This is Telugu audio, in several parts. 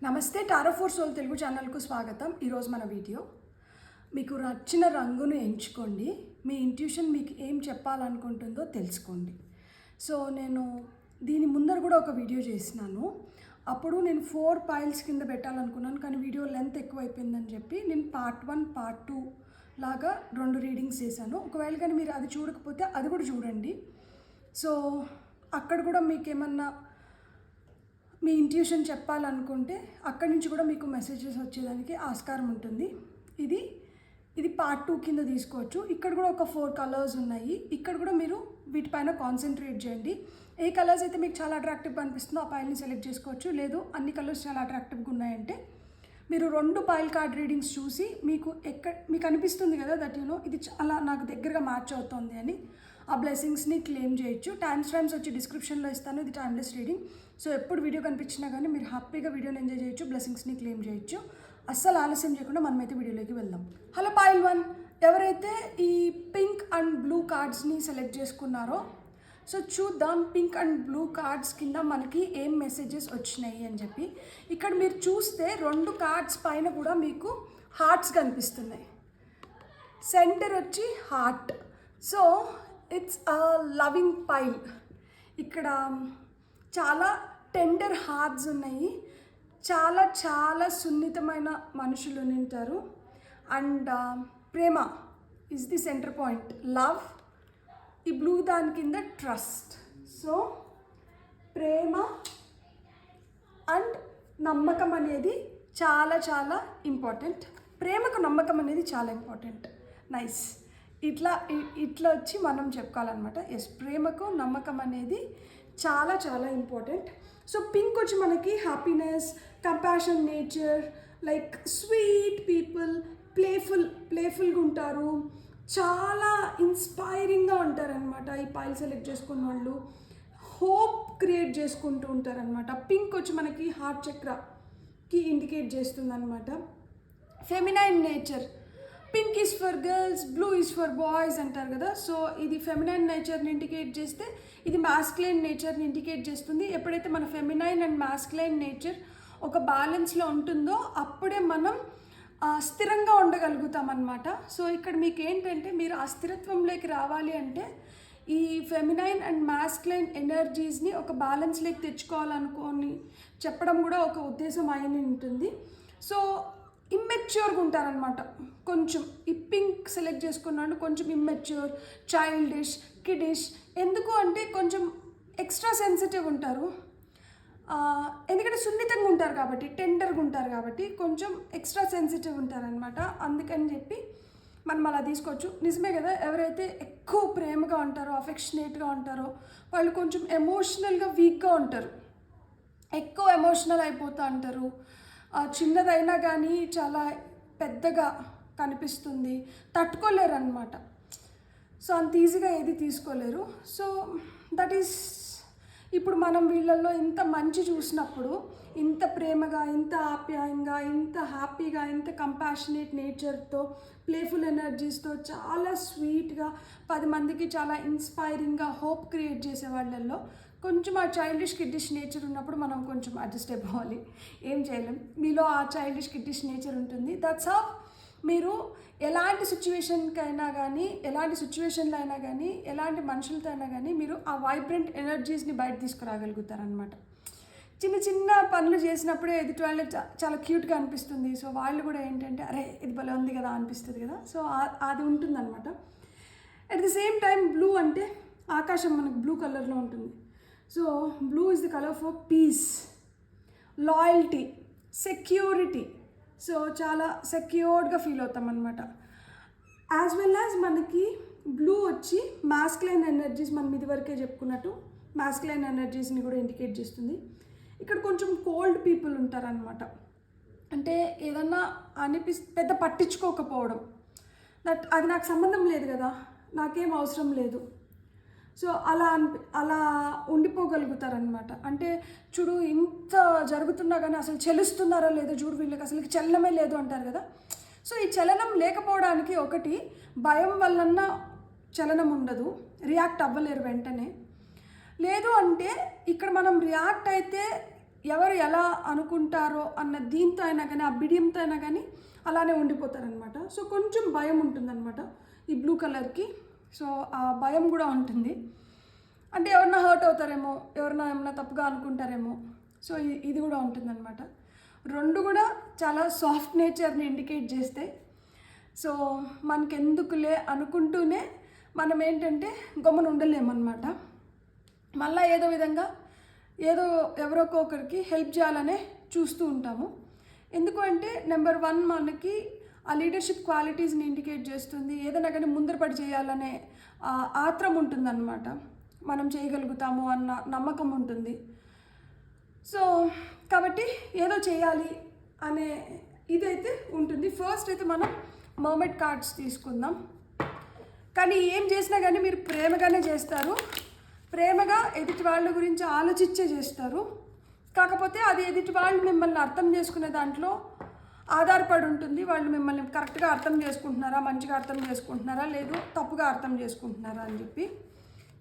నమస్తే టారో ఫోర్ సోల్ తెలుగు ఛానల్కు స్వాగతం. ఈరోజు మన వీడియో మీకు నచ్చిన రంగును ఎంచుకోండి. మీ ఇంట్యూషన్ మీకు ఏం చెప్పాలనుకుంటుందో తెలుసుకోండి. సో నేను దీని ముందర కూడా ఒక వీడియో చేసినాను. అప్పుడు నేను 4 పైల్స్ కింద పెట్టాలనుకున్నాను, కానీ వీడియో లెంత్ ఎక్కువైపోయిందని చెప్పి నేను పార్ట్ 1 పార్ట్ 2 లాగా 2 రీడింగ్స్ చేశాను. ఒకవేళ కానీ మీరు అది చూడకపోతే అది కూడా చూడండి. సో అక్కడ కూడా మీకు ఏమన్నా మీ ఇంట్యూషన్ చెప్పాలనుకుంటే అక్కడి నుంచి కూడా మీకు మెసేజెస్ వచ్చేదానికి ఆస్కారం ఉంటుంది. ఇది పార్ట్ 2 కింద తీసుకోవచ్చు. ఇక్కడ కూడా ఒక 4 కలర్స్ ఉన్నాయి. ఇక్కడ కూడా మీరు వీటిపైన కాన్సన్ట్రేట్ చేయండి. ఏ కలర్స్ అయితే మీకు చాలా అట్రాక్టివ్గా అనిపిస్తుందో ఆ పైల్ని సెలెక్ట్ చేసుకోవచ్చు. లేదు అన్ని కలర్స్ చాలా అట్రాక్టివ్గా ఉన్నాయంటే మీరు 2 పైల్ కార్డ్ రీడింగ్స్ చూసి మీకు అనిపిస్తుంది కదా దట్ ఇది చాలా నాకు దగ్గరగా మ్యాచ్ అవుతుంది అని ఆ బ్లెస్సింగ్స్ని క్లెయిమ్ చేయొచ్చు. టైమ్స్ వచ్చి డిస్క్రిప్షన్లో ఇస్తాను. ఇది టైమ్లెస్ రీడింగ్. సో ఎప్పుడు వీడియో కనిపించినా కానీ మీరు హ్యాపీగా వీడియోని ఎంజాయ్ చేయొచ్చు, బ్లెస్సింగ్స్ని క్లెయిమ్ చేయొచ్చు. అస్సలు ఆలస్యం చేయకుండా మనమైతే వీడియోలోకి వెళ్దాం. హలో పైల్ 1, ఎవరైతే ఈ పింక్ అండ్ బ్లూ కార్డ్స్ని సెలెక్ట్ చేసుకున్నారో సో చూద్దాం పింక్ అండ్ బ్లూ కార్డ్స్ కింద మనకి ఏం మెసేజెస్ వచ్చినాయి అని చెప్పి. ఇక్కడ మీరు చూస్తే 2 కార్డ్స్ పైన కూడా మీకు హార్ట్స్ కనిపిస్తున్నాయి. సెంటర్ వచ్చి heart. So it's a loving pile. ఇక్కడ చాలా టెండర్ హార్ట్స్ ఉన్నాయి. చాలా చాలా సున్నితమైన మనుషులు ఉంటారు. And Prema is the centre point. Love, ఈ బ్లూ దాని కింద ట్రస్ట్. సో ప్రేమ అండ్ నమ్మకం అనేది చాలా చాలా ఇంపార్టెంట్. ప్రేమకు నమ్మకం అనేది చాలా ఇంపార్టెంట్. నైస్. ఇట్లా వచ్చి మనం చెప్పుకోవాలన్నమాట. ఎస్, ప్రేమకు నమ్మకం అనేది చాలా చాలా ఇంపార్టెంట్. సో పింక్ వచ్చి మనకి happiness, compassion nature, like sweet people, ప్లేఫుల్గా ఉంటారు, చాలా ఇన్స్పైరింగ్గా ఉంటారనమాట. ఈ పైల్ సెలెక్ట్ చేసుకున్న వాళ్ళు హోప్ క్రియేట్ చేసుకుంటూ ఉంటారనమాట. పింక్ వచ్చి మనకి హార్ట్ చక్రకి ఇండికేట్ చేస్తుంది అనమాట. Feminine nature. Pink is for girls, blue is for boys అంటారు కదా. సో ఇది ఫెమినైన్ నేచర్ని ఇండికేట్ చేస్తే ఇది మాస్కులైన్ నేచర్ని ఇండికేట్ చేస్తుంది. ఎప్పుడైతే మన ఫెమినైన్ అండ్ మాస్కులైన్ నేచర్ ఒక బ్యాలెన్స్లో ఉంటుందో అప్పుడే మనం స్థిరంగా ఉండగలుగుతాం అన్నమాట. సో ఇక్కడ మీకు ఏంటంటే మీరు ఆ స్థిరత్వంలోకి రావాలి అంటే ఈ ఫెమినైన్ అండ్ మాస్కులైన్ ఎనర్జీస్ని ఒక బ్యాలెన్స్లోకి తెచ్చుకోవాలనుకొని చెప్పడం కూడా ఒక ఉద్దేశం అయిన ఉంటుంది. సో ఇమ్మెచ్యూర్గా ఉంటారనమాట. కొంచెం ఈ పింక్ సెలెక్ట్ చేసుకున్నాడు కొంచెం ఇమ్మెచ్యూర్, చైల్డిష్, కిడిష్. ఎందుకు అంటే కొంచెం ఎక్స్ట్రా సెన్సిటివ్ ఉంటారు. ఎందుకంటే సున్నితంగా ఉంటారు కాబట్టి, టెండర్గా ఉంటారు కాబట్టి కొంచెం ఎక్స్ట్రా సెన్సిటివ్ ఉంటారనమాట. అందుకని చెప్పి మనం అలా తీసుకోవచ్చు. నిజమే కదా, ఎవరైతే ఎక్కువ ప్రేమగా ఉంటారో, అఫెక్షనేట్గా ఉంటారో వాళ్ళు కొంచెం ఎమోషనల్గా వీక్గా ఉంటారు. ఎక్కువ ఎమోషనల్ అయిపోతూ అంటారు. చిన్నదైనా కానీ చాలా పెద్దగా కనిపిస్తుంది, తట్టుకోలేరు అనమాట. సో అంత ఈజీగా ఏది తీసుకోలేరు. సో దట్ ఈస్ ఇప్పుడు మనం వీళ్ళల్లో ఇంత మంచి చూసినప్పుడు, ఇంత ప్రేమగా, ఇంత ఆప్యాయంగా, ఇంత హ్యాపీగా, ఇంత కంపాషనేట్ నేచర్తో, ప్లేఫుల్ ఎనర్జీస్తో, చాలా స్వీట్గా 10 మందికి చాలా ఇన్స్పైరింగ్గా హోప్ క్రియేట్ చేసే వాళ్ళల్లో కొంచెం ఆ చైల్డిష్ కిడ్డిష్ నేచర్ ఉన్నప్పుడు మనం కొంచెం అడ్జస్ట్ అయిపోవాలి. ఏం చేయలేం. మీలో ఆ చైల్డిష్ కిడ్డిష్ నేచర్ ఉంటుంది. దట్స్ హౌ మీరు ఎలాంటి సిచ్యువేషన్కైనా కానీ, ఎలాంటి సిచ్యువేషన్లో అయినా కానీ, ఎలాంటి మనుషులతో అయినా కానీ మీరు ఆ వైబ్రెంట్ ఎనర్జీస్ని బయట తీసుకురాగలుగుతారనమాట. చిన్న చిన్న పనులు చేసినప్పుడే ఎదుటి వాళ్ళు చాలా క్యూట్గా అనిపిస్తుంది. సో వాళ్ళు కూడా ఏంటంటే అరే ఇది భలే ఉంది కదా అనిపిస్తుంది కదా. సో అది ఉంటుందన్నమాట. At the same time blue అంటే ఆకాశం మనకు బ్లూ కలర్లో ఉంటుంది. So blue is the colour for piece, loyalty, security. So చాలా సెక్యూర్డ్గా ఫీల్ అవుతాం అనమాట. యాజ్ వెల్ యాజ్ మనకి బ్లూ వచ్చి మాస్కులైన్ ఎనర్జీస్, మనం ఇదివరకే చెప్పుకున్నట్టు మాస్కులైన్ ఎనర్జీస్ని కూడా ఇండికేట్ చేస్తుంది. ఇక్కడ కొంచెం కోల్డ్ పీపుల్ ఉంటారనమాట. అంటే ఏదన్నా పెద్ద పట్టించుకోకపోవడం, అది నాకు సంబంధం లేదు కదా, నాకేం అవసరం లేదు. సో అలా ఉండిపోగలుగుతారనమాట. అంటే చూడు ఇంత జరుగుతున్నా కానీ అసలు చెలుస్తున్నారో లేదో చూడు, వీళ్ళకి అసలు చలనమే లేదు అంటారు కదా. సో ఈ చలనం లేకపోవడానికి ఒకటి భయం వల్లన్నా చలనం ఉండదు, రియాక్ట్ అవ్వలేరు వెంటనే. లేదు అంటే ఇక్కడ మనం రియాక్ట్ అయితే ఎవరు ఎలా అనుకుంటారో అన్న దీంతో అయినా కానీ, ఆ బిడియంతో అయినా కానీ అలానే ఉండిపోతారనమాట. సో కొంచెం భయం ఉంటుందన్నమాట ఈ బ్లూ కలర్కి. సో ఆ భయం కూడా ఉంటుంది, అంటే ఎవరన్నా హర్ట్ అవుతారేమో, ఎవరన్నా ఏమన్నా తప్పుగా అనుకుంటారేమో. సో ఇది కూడా ఉంటుందన్నమాట. రెండు కూడా చాలా సాఫ్ట్ నేచర్ని ఇండికేట్ చేస్తాయి. సో మనకెందుకులే అనుకుంటూనే మనం ఏంటంటే గమ్మున ఉండలేమన్నమాట. మళ్ళీ ఏదో విధంగా ఎవరొకరికి ఒకరికి హెల్ప్ చేయాలనే చూస్తూ ఉంటాము. ఎందుకు అంటే నెంబర్ 1 మనకి ఆ లీడర్షిప్ క్వాలిటీస్ని ఇండికేట్ చేస్తుంది. ఏదైనా కానీ ముందరపడి చేయాలనే ఆత్రం ఉంటుందన్నమాట. మనం చేయగలుగుతాము అన్న నమ్మకం ఉంటుంది. సో కాబట్టి ఏదో చేయాలి అనే ఇదైతే ఉంటుంది. ఫస్ట్ అయితే మనం మర్మెడ్ కార్డ్స్ తీసుకుందాం. కానీ ఏం చేసినా కానీ మీరు ప్రేమగానే చేస్తారు, ప్రేమగా ఎదుటి వాళ్ళ గురించి ఆలోచించే చేస్తారు. కాకపోతే అది ఎదుటి వాళ్ళు మిమ్మల్ని అర్థం చేసుకునే దాంట్లో ఆధారపడి ఉంటుంది. వాళ్ళు మిమ్మల్ని కరెక్ట్గా అర్థం చేసుకుంటున్నారా, మంచిగా అర్థం చేసుకుంటున్నారా, లేదు తప్పుగా అర్థం చేసుకుంటున్నారా అని చెప్పి.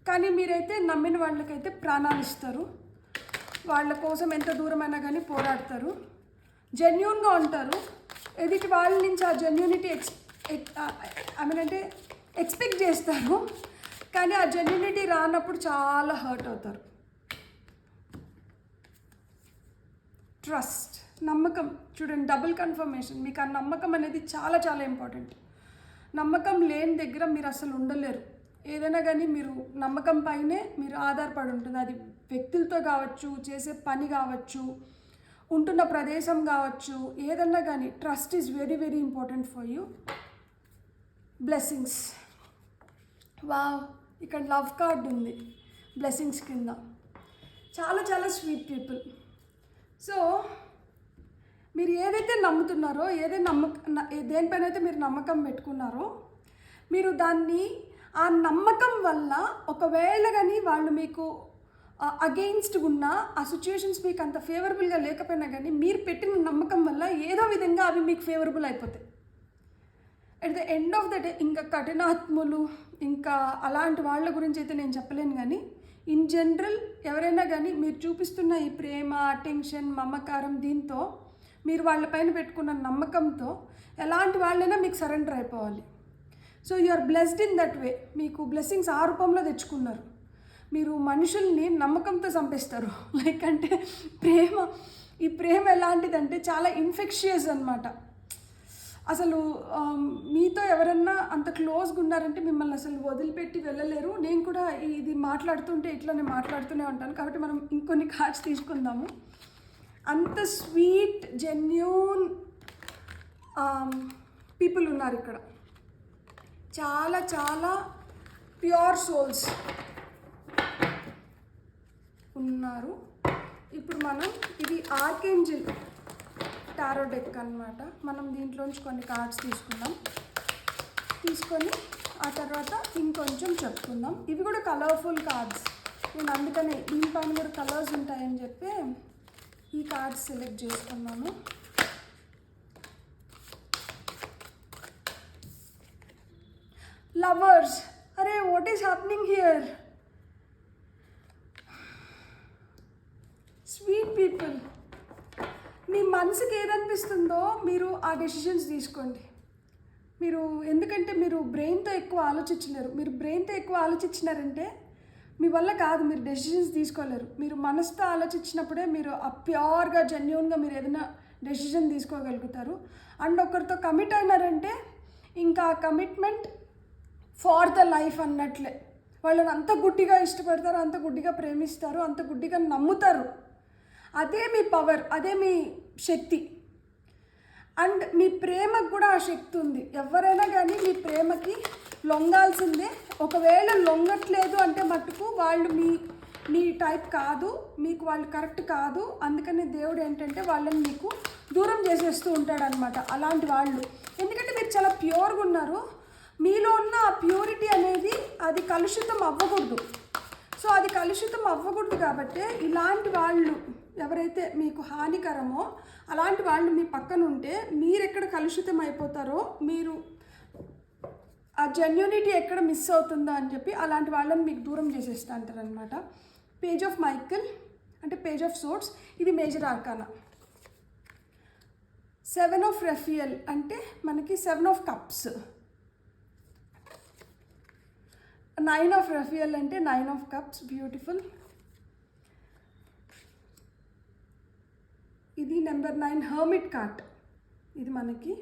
కానీ మీరైతే నమ్మిన వాళ్ళకైతే ప్రాణాలు ఇస్తారు, వాళ్ళ కోసం ఎంత దూరమైనా కానీ పోరాడతారు, జెన్యూన్గా ఉంటారు. ఎదుటి వాళ్ళ నుంచి ఆ జెన్యూనిటీ అంటే ఎక్స్పెక్ట్ చేస్తారు, కానీ ఆ జెన్యూనిటీ రానప్పుడు చాలా హర్ట్ అవుతారు. ట్రస్ట్, నమ్మకం చూడండి, డబుల్ కన్ఫర్మేషన్. మీకు ఆ నమ్మకం అనేది చాలా చాలా ఇంపార్టెంట్. నమ్మకం లేని దగ్గర మీరు అసలు ఉండలేరు. ఏదైనా కానీ మీరు నమ్మకం పైనే మీరు ఆధారపడి ఉంటుంది. అది వ్యక్తులతో కావచ్చు, చేసే పని కావచ్చు, ఉంటున్న ప్రదేశం కావచ్చు, ఏదన్నా కానీ trust is very very important for you. Blessings, wow, ఇక్కడ లవ్ కార్డ్ ఉంది బ్లెస్సింగ్స్ కింద. చాలా చాలా స్వీట్ పీపుల్. సో మీరు ఏదైతే నమ్ముతున్నారో, దేనిపైన అయితే మీరు నమ్మకం పెట్టుకున్నారో, మీరు దాన్ని ఆ నమ్మకం వల్ల ఒకవేళ కానీ వాళ్ళు మీకు అగెయిన్స్ట్ ఉన్నా, ఆ సిచ్యువేషన్స్ మీకు అంత ఫేవరబుల్గా లేకపోయినా కానీ మీరు పెట్టిన నమ్మకం వల్ల ఏదో విధంగా అవి మీకు ఫేవరబుల్ అయిపోతాయి. At the end of the day ఇంకా కఠినాత్ములు ఇంకా అలాంటి వాళ్ళ గురించి అయితే నేను చెప్పలేను, కానీ ఇన్ జనరల్ ఎవరైనా కానీ మీరు చూపిస్తున్న ఈ ప్రేమ, అటెన్షన్, మమకారం, దీంతో మీరు వాళ్ళపైన పెట్టుకున్న నమ్మకంతో ఎలాంటి వాళ్ళైనా మీకు సరెండర్ అయిపోవాలి. So you are blessed in that way. మీకు బ్లెస్సింగ్స్ ఆ రూపంలో తెచ్చుకున్నారు. మీరు మనుషుల్ని నమ్మకంతో చంపేస్తారు. లైక్ అంటే ఈ ప్రేమ ఎలాంటిదంటే చాలా ఇన్ఫెక్షియస్ అనమాట. అసలు మీతో ఎవరన్నా అంత క్లోజ్గా ఉన్నారంటే మిమ్మల్ని అసలు వదిలిపెట్టి వెళ్ళలేరు. నేను కూడా ఇది మాట్లాడుతుంటే ఇట్లానే మాట్లాడుతూనే ఉంటాను. కాబట్టి మనం ఇంకొన్ని కార్డ్స్ తీసుకుందాము. అంత స్వీట్ జెన్యూన్ పీపుల్ ఉన్నారు ఇక్కడ, చాలా చాలా ప్యూర్ సోల్స్ ఉన్నారు. ఇప్పుడు మనం ఇది ఆర్కేంజిల్ టారో డెక్ అన్నమాట. మనం దీంట్లోంచి కొన్ని కార్డ్స్ తీసుకొని ఆ తర్వాత ఇంకొంచెం చెప్పుకుందాం. ఇవి కూడా కలర్ఫుల్ కార్డ్స్. నేను అందుకనే దీనిపైన కూడా కలర్స్ ఉంటాయని చెప్పి ఈ కార్డ్స్ సెలెక్ట్ చేసుకున్నాను. లవర్స్, అరే what is happening here? Sweet people, మీ మనసుకి ఏదనిపిస్తుందో మీరు ఆ డెసిషన్స్ తీసుకోండి. ఎందుకంటే మీరు బ్రెయిన్తో ఎక్కువ ఆలోచించలేరు. మీరు బ్రెయిన్తో ఎక్కువ ఆలోచించినారంటే మీ వల్ల కాదు, మీరు డెసిషన్స్ తీసుకోలేరు. మీరు మనసుతో ఆలోచించినప్పుడే మీరు ఆ ప్యూర్గా జెన్యూన్గా మీరు ఏదైనా డెసిషన్ తీసుకోగలుగుతారు. అండ్ ఒకరితో కమిట్ అయినారంటే ఇంకా ఆ కమిట్మెంట్ ఫార్ ద లైఫ్ అన్నట్లే. వాళ్ళని అంత గుడ్డిగా ఇష్టపడతారు, అంత గుడ్డిగా ప్రేమిస్తారు, అంత గుడ్డిగా నమ్ముతారు. అదే మీ పవర్, అదే మీ శక్తి. అండ్ మీ ప్రేమకు కూడా ఆ శక్తి ఉంది. ఎవరైనా కానీ మీ ప్రేమకి లొంగాల్సిందే. ఒకవేళ లొంగట్లేదు అంటే మట్టుకు వాళ్ళు మీ టైప్ కాదు, మీకు వాళ్ళు కరెక్ట్ కాదు. అందుకని దేవుడు ఏంటంటే వాళ్ళని మీకు దూరం చేసేస్తూ ఉంటాడనమాట అలాంటి వాళ్ళు. ఎందుకంటే మీరు చాలా ప్యూర్గా ఉన్నారు. మీలో ఉన్న ఆ ప్యూరిటీ అనేది అది కలుషితం అవ్వకూడదు. సో అది కలుషితం అవ్వకూడదు కాబట్టి ఇలాంటి వాళ్ళు ఎవరైతే మీకు హానికరమో అలాంటి వాళ్ళు మీ పక్కన ఉంటే మీరెక్కడ కలుషితం అయిపోతారో, మీరు ఆ జెన్యూనిటీ ఎక్కడ మిస్ అవుతుందో అని చెప్పి అలాంటి వాళ్ళని మీకు దూరం చేసేస్తూ అంటారనమాట. పేజ్ ఆఫ్ మైకిల్, అంటే పేజ్ ఆఫ్ సోర్డ్స్, ఇది మేజర్ ఆర్కానా. 7 ఆఫ్ రఫియల్ అంటే మనకి 7 ఆఫ్ కప్స్. 9 ఆఫ్ రఫియల్ అంటే 9 ఆఫ్ కప్స్, బ్యూటిఫుల్. ఇది నెంబర్ 9 హర్మిట్ కార్డ్. ఇది మనకి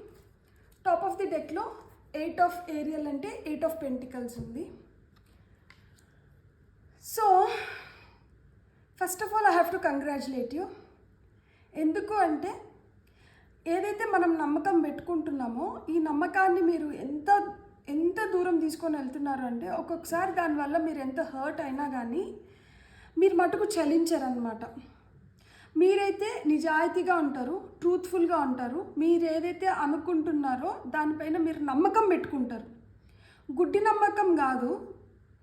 టాప్ ఆఫ్ ది డెక్లో 8 ఆఫ్ ఏరియల్ అంటే 8 ఆఫ్ పెంటికల్స్ ఉంది. So first of all I have to congratulate you. ఎందుకు అంటే ఏదైతే మనం నమ్మకం పెట్టుకుంటున్నామో ఈ నమ్మకాన్ని మీరు ఎంత దూరం తీసుకొని వెళ్తున్నారు అంటే ఒక్కొక్కసారి దానివల్ల మీరు ఎంత హర్ట్ అయినా కానీ మీరు మటుకు చలించరనమాట. మీరైతే నిజాయితీగా ఉంటారు, ట్రూత్ఫుల్గా ఉంటారు. మీరు ఏదైతే అనుకుంటున్నారో దానిపైన మీరు నమ్మకం పెట్టుకుంటారు. గుడ్డి నమ్మకం కాదు,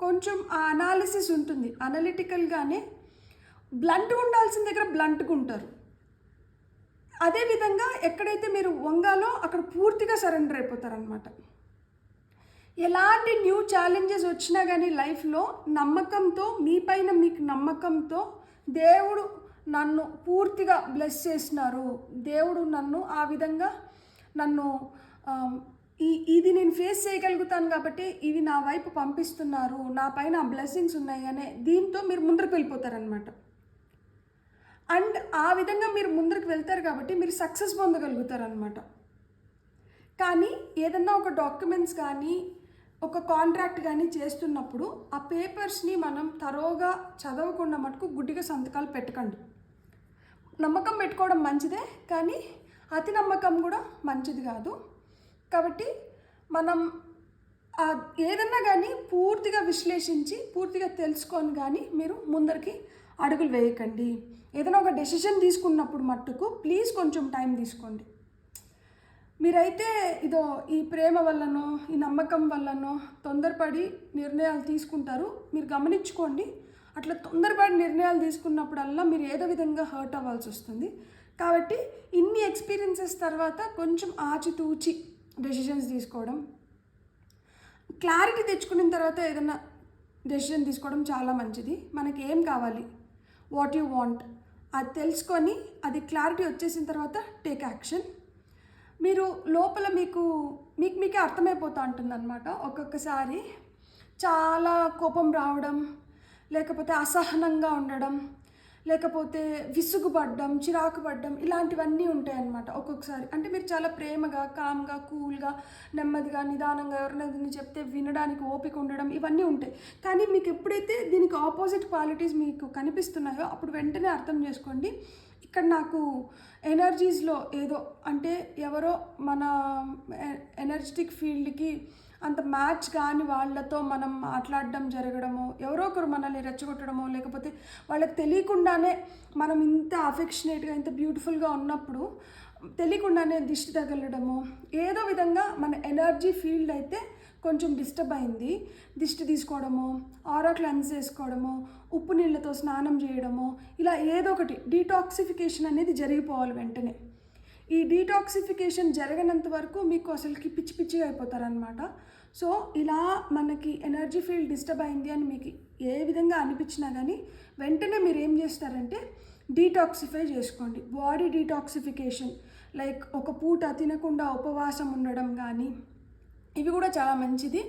కొంచెం ఆ అనాలిసిస్ ఉంటుంది. అనలిటికల్గానే బ్లంట్గా ఉండాల్సిన దగ్గర బ్లంట్గా ఉంటారు. అదేవిధంగా ఎక్కడైతే మీరు వంగాలో అక్కడ పూర్తిగా సరెండర్ అయిపోతారనమాట. ఎలాంటి న్యూ ఛాలెంజెస్ వచ్చినా కానీ లైఫ్లో నమ్మకంతో, మీ పైన మీకు నమ్మకంతో దేవుడు నన్ను పూర్తిగా బ్లెస్ చేస్తున్నారు, దేవుడు నన్ను ఆ విధంగా నన్ను ఇది నేను ఫేస్ చేయగలుగుతాను కాబట్టి ఇవి నా వైపు పంపిస్తున్నారు, నా పైన ఆ బ్లెస్సింగ్స్ ఉన్నాయి అనే దీంతో మీరు ముందరకు వెళ్ళిపోతారనమాట. అండ్ ఆ విధంగా మీరు ముందరికి వెళ్తారు కాబట్టి మీరు సక్సెస్ పొందగలుగుతారనమాట. కానీ ఏదన్నా ఒక డాక్యుమెంట్స్ కానీ ఒక కాంట్రాక్ట్ కానీ చేస్తున్నప్పుడు ఆ పేపర్స్ని మనం తరోగా చదవకుండా మటుకు గుడ్డిగా సంతకాలు పెట్టకండి. నమ్మకం పెట్టుకోవడం మంచిదే, కానీ అతి నమ్మకం కూడా మంచిది కాదు. కాబట్టి మనం ఏదన్నా కానీ పూర్తిగా విశ్లేషించి పూర్తిగా తెలుసుకొని కానీ మీరు ముందరికి అడుగులు వేయకండి. ఏదైనా ఒక డెసిషన్ తీసుకున్నప్పుడు మట్టుకు ప్లీజ్ కొంచెం టైం తీసుకోండి. మీరైతే ఇదో ఈ ప్రేమ వల్లనో ఈ నమ్మకం వల్లనో తొందరపడి నిర్ణయాలు తీసుకుంటారు. మీరు గమనించుకోండి, అట్లా తొందరపడి నిర్ణయాలు తీసుకున్నప్పుడల్లా మీరు ఏదో విధంగా హర్ట్ అవ్వాల్సి వస్తుంది. కాబట్టి ఇన్ని ఎక్స్పీరియన్సెస్ తర్వాత కొంచెం ఆచితూచి డెసిషన్స్ తీసుకోవడం, క్లారిటీ తెచ్చుకున్న తర్వాత ఏదైనా డెసిషన్ తీసుకోవడం చాలా మంచిది. మనకి ఏం కావాలి, వాట్ యు వాంట్, అది తెలుసుకొని అది క్లారిటీ వచ్చేసిన తర్వాత టేక్ యాక్షన్. మీరు లోపల మీకే అర్థమైపోతూ ఉంటుంది అనమాట. ఒక్కొక్కసారి చాలా కోపం రావడం, లేకపోతే అసహనంగా ఉండడం, లేకపోతే విసుగుపడ్డం, చిరాకు పడ్డం, ఇలాంటివన్నీ ఉంటాయన్నమాట ఒక్కొక్కసారి. అంటే మీరు చాలా ప్రేమగా, కామ్గా, కూల్గా, నెమ్మదిగా, నిదానంగా ఎవరినైనా చెప్తే వినడానికి ఓపిక ఉండడం, ఇవన్నీ ఉంటాయి. కానీ మీకు ఎప్పుడైతే దీనికి ఆపోజిట్ క్వాలిటీస్ మీకు కనిపిస్తున్నాయో అప్పుడు వెంటనే అర్థం చేసుకోండి, ఇక్కడ నాకు ఎనర్జీస్లో ఏదో అంటే ఎవరో మన ఎనర్జెటిక్ ఫీల్డ్కి అంత మ్యాచ్ కాని వాళ్ళతో మనం మాట్లాడడం జరగడమో, ఎవరో ఒకరు మనల్ని రెచ్చగొట్టడమో, లేకపోతే వాళ్ళకి తెలియకుండానే మనం ఇంత అఫెక్షనేట్గా ఇంత బ్యూటిఫుల్గా ఉన్నప్పుడు తెలియకుండానే దిష్టి తగలడమో, ఏదో విధంగా మన ఎనర్జీ ఫీల్డ్ అయితే కొంచెం డిస్టర్బ్ అయింది. దిష్టి తీసుకోవడమో, ఆరా క్లెన్స్ చేసుకోవడమో, ఉప్పు నీళ్ళతో స్నానం చేయడమో, ఇలా ఏదో ఒకటి డీటాక్సిఫికేషన్ అనేది జరిగిపోవాలి వెంటనే. ఈ డీటాక్సిఫికేషన్ జరగనంత వరకు మీకు అసలుకి పిచ్చి పిచ్చిగా అయిపోతారనమాట. సో ఇలా మనకి ఎనర్జీ ఫీల్డ్ డిస్టర్బ్ అయింది అని మీకు ఏ విధంగా అనిపించినా కానీ వెంటనే మీరు ఏం చేస్తారంటే డీటాక్సిఫై చేసుకోండి. బాడీ డీటాక్సిఫికేషన్, లైక్ ఒక పూట తినకుండా ఉపవాసం ఉండడం కానీ, ఇవి కూడా చాలా మంచిది.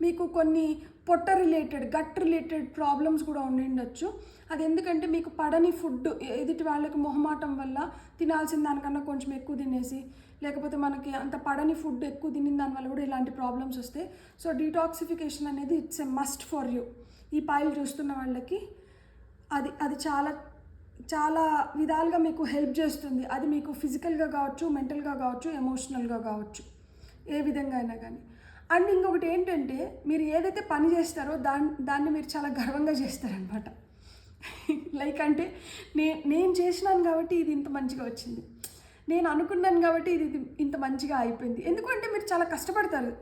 మీకు కొన్ని పొట్ట రిలేటెడ్, గట్ రిలేటెడ్ ప్రాబ్లమ్స్ కూడా ఉండిండొచ్చు. అది ఎందుకంటే మీకు పడని ఫుడ్, ఎదుటి వాళ్ళకి మొహమాటం వల్ల తినాల్సిన దానికన్నా కొంచెం ఎక్కువ తినేసి, లేకపోతే మనకి అంత పడని ఫుడ్ ఎక్కువ తినిన దానివల్ల కూడా ఇలాంటి ప్రాబ్లమ్స్ వస్తాయి. సో డీటాక్సిఫికేషన్ అనేది it's a must for you. ఈ పైలు చూస్తున్న వాళ్ళకి అది చాలా చాలా విధాలుగా మీకు హెల్ప్ చేస్తుంది. అది మీకు ఫిజికల్గా కావచ్చు, మెంటల్గా కావచ్చు, ఎమోషనల్గా కావచ్చు, ఏ విధంగా అయినా కానీ. అండ్ ఇంకొకటి ఏంటంటే మీరు ఏదైతే పని చేస్తారో దాన్ని మీరు చాలా గర్వంగా చేస్తారనమాట. లైక్ అంటే నేను చేసినాను కాబట్టి ఇది ఇంత మంచిగా వచ్చింది, నేను అనుకున్నాను కాబట్టి ఇది ఇంత మంచిగా అయిపోయింది. ఎందుకంటే మీరు చాలా కష్టపడతారు.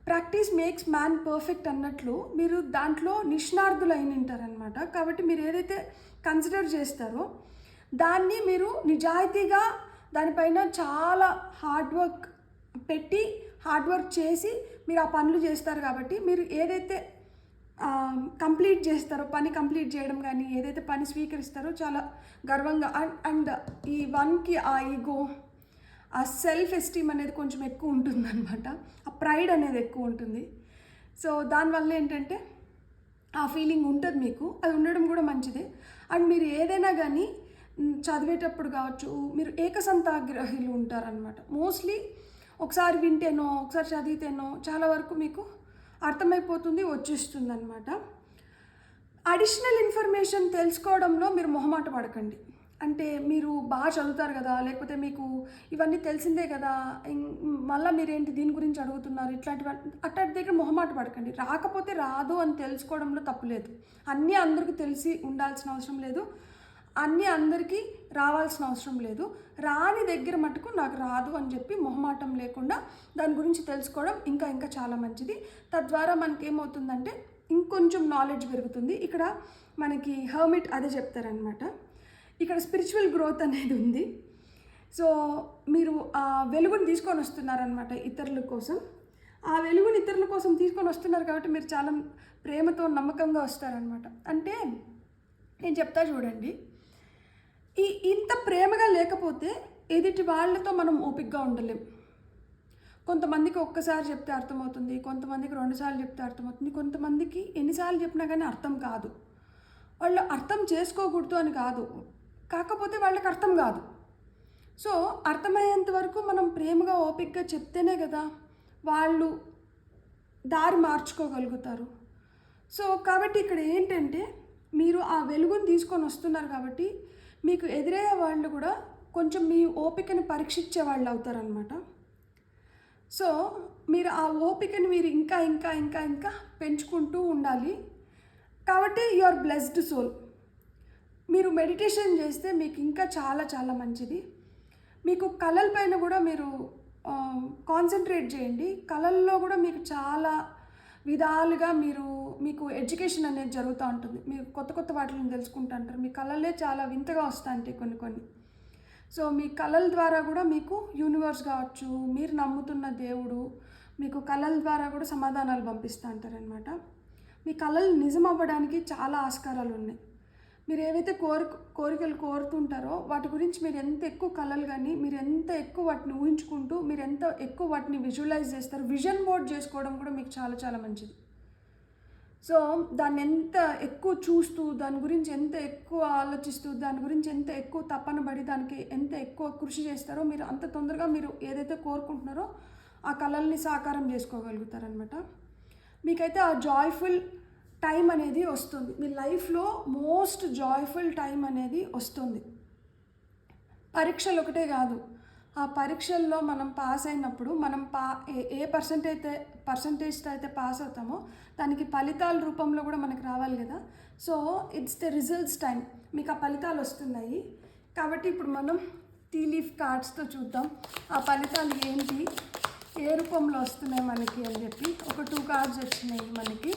ప్రాక్టీస్ మేక్స్ మ్యాన్ పర్ఫెక్ట్ అన్నట్లు మీరు దాంట్లో నిష్ణార్థులు అయిన ఉంటారనమాట. కాబట్టి మీరు ఏదైతే కన్సిడర్ చేస్తారో దాన్ని మీరు నిజాయితీగా దానిపైన చాలా హార్డ్ వర్క్ చేసి మీరు ఆ పనులు చేస్తారు. కాబట్టి మీరు ఏదైతే కంప్లీట్ చేస్తారో, పని కంప్లీట్ చేయడం కానీ, ఏదైతే పని స్వీకరిస్తారో చాలా గర్వంగా అండ్ ఈ వన్కి ఆ ఈగో, ఆ సెల్ఫ్ ఎస్టీమ్ అనేది కొంచెం ఎక్కువ ఉంటుందన్నమాట. ఆ ప్రైడ్ అనేది ఎక్కువ ఉంటుంది. సో దానివల్ల ఏంటంటే ఆ ఫీలింగ్ ఉంటుంది మీకు. అది ఉండడం కూడా మంచిదే. అండ్ మీరు ఏదైనా కానీ చదివేటప్పుడు కావచ్చు, మీరు ఏకసంతాగ్రహులు ఉంటారనమాట. మోస్ట్లీ ఒకసారి వింటేనో, ఒకసారి చదివితేనో చాలా వరకు మీకు అర్థమైపోతుంది, వచ్చేస్తుంది అనమాట. అడిషనల్ ఇన్ఫర్మేషన్ తెలుసుకోవడంలో మీరు మొహమాట పడకండి. అంటే మీరు బాగా చదువుతారు కదా, లేకపోతే మీకు ఇవన్నీ తెలిసిందే కదా, మళ్ళీ మీరేంటి దీని గురించి అడుగుతున్నారు, అట్లాంటి దగ్గర మొహమాట పడకండి. రాకపోతే రాదు అని తెలుసుకోవడంలో తప్పులేదు. అన్నీ అందరికీ తెలిసి ఉండాల్సిన అవసరం లేదు, అన్నీ అందరికీ రావాల్సిన అవసరం లేదు. రాని దగ్గర మటుకు నాకు రాదు అని చెప్పి మొహమాటం లేకుండా దాని గురించి తెలుసుకోవడం ఇంకా ఇంకా చాలా మంచిది. తద్వారా మనకేమవుతుందంటే ఇంకొంచెం నాలెడ్జ్ పెరుగుతుంది. ఇక్కడ మనకి హర్మిట్ అదే చెప్తారనమాట. ఇక్కడ స్పిరిచువల్ గ్రోత్ అనేది ఉంది. సో మీరు ఆ వెలుగుని తీసుకొని వస్తున్నారనమాట ఇతరుల కోసం. ఆ వెలుగుని ఇతరుల కోసం తీసుకొని వస్తున్నారు కాబట్టి మీరు చాలా ప్రేమతో నమ్మకంగా వస్తారనమాట. అంటే నేను చెప్తా చూడండి, ఇంత ప్రేమగా లేకపోతే ఎదుటి వాళ్ళతో మనం ఓపికగా ఉండలేం. కొంతమందికి ఒక్కసారి చెప్తే అర్థమవుతుంది, కొంతమందికి 2 సార్లు చెప్తే అర్థమవుతుంది, కొంతమందికి ఎన్నిసార్లు చెప్పినా కానీ అర్థం కాదు. వాళ్ళు అర్థం చేసుకోకూడదు అని కాదు, కాకపోతే వాళ్ళకి అర్థం కాదు. సో అర్థమయ్యేంత వరకు మనం ప్రేమగా ఓపికగా చెప్తేనే కదా వాళ్ళు దారి మార్చుకోగలుగుతారు. సో కాబట్టి ఇక్కడ ఏంటంటే మీరు ఆ వెలుగుని తీసుకొని వస్తున్నారు కాబట్టి మీకు ఎదురయ్యే వాళ్ళు కూడా కొంచెం మీ ఓపికని పరీక్షించే వాళ్ళు అవుతారనమాట. సో మీరు ఆ ఓపికని మీరు ఇంకా ఇంకా ఇంకా ఇంకా పెంచుకుంటూ ఉండాలి. కాబట్టి యు ఆర్ బ్లెస్డ్ సోల్. మీరు మెడిటేషన్ చేస్తే మీకు ఇంకా చాలా చాలా మంచిది. మీకు కళల పైన కూడా మీరు కాన్సన్ట్రేట్ చేయండి. కళల్లో కూడా మీకు చాలా విధాలుగా మీకు ఎడ్యుకేషన్ అనేది జరుగుతూ ఉంటుంది. మీరు కొత్త కొత్త వాటిని తెలుసుకుంటూ ఉంటారు. మీ కళలే చాలా వింతగా వస్తాయంటాయి కొన్ని. సో మీ కళల ద్వారా కూడా మీకు యూనివర్స్ కావచ్చు, మీరు నమ్ముతున్న దేవుడు మీకు కళల ద్వారా కూడా సమాధానాలు పంపిస్తూ ఉంటారనమాట. మీ కళలు నిజం అవ్వడానికి చాలా ఆస్కారాలు ఉన్నాయి. మీరు ఏవైతే కోరికలు కోరుతుంటారో వాటి గురించి మీరు ఎంత ఎక్కువ కళలు కానీ, మీరు ఎంత ఎక్కువ వాటిని ఊహించుకుంటూ, మీరు ఎంత ఎక్కువ వాటిని విజువలైజ్ చేస్తారు, విజన్ బోర్డ్ చేసుకోవడం కూడా మీకు చాలా చాలా మంచిది. సో దాన్ని ఎంత ఎక్కువ చూస్తూ, దాని గురించి ఎంత ఎక్కువ ఆలోచిస్తూ, దాని గురించి ఎంత ఎక్కువ తపన పడి, దానికి ఎంత ఎక్కువ కృషి చేస్తారో మీరు అంత తొందరగా మీరు ఏదైతే కోరుకుంటున్నారో ఆ కళల్ని సాకారం చేసుకోగలుగుతారనమాట. మీకైతే ఆ జాయ్ఫుల్ టైం అనేది వస్తుంది. మీ లైఫ్లో మోస్ట్ జాయ్ఫుల్ టైం అనేది వస్తుంది. పరీక్షలు ఒకటే కాదు, ఆ పరీక్షల్లో మనం పాస్ అయినప్పుడు మనం ఏ పర్సంటేజ్తో అయితే పాస్ అవుతామో దానికి ఫలితాల రూపంలో కూడా మనకు రావాలి కదా. So it's the results time. మీకు ఆ ఫలితాలు వస్తున్నాయి కాబట్టి ఇప్పుడు మనం టీ లీఫ్ కార్డ్స్తో చూద్దాం ఆ ఫలితాలు ఏంటి, ఏ రూపంలో వస్తున్నాయి మనకి అని చెప్పి. ఒక 2 కార్డ్స్ వచ్చినాయి మనకి.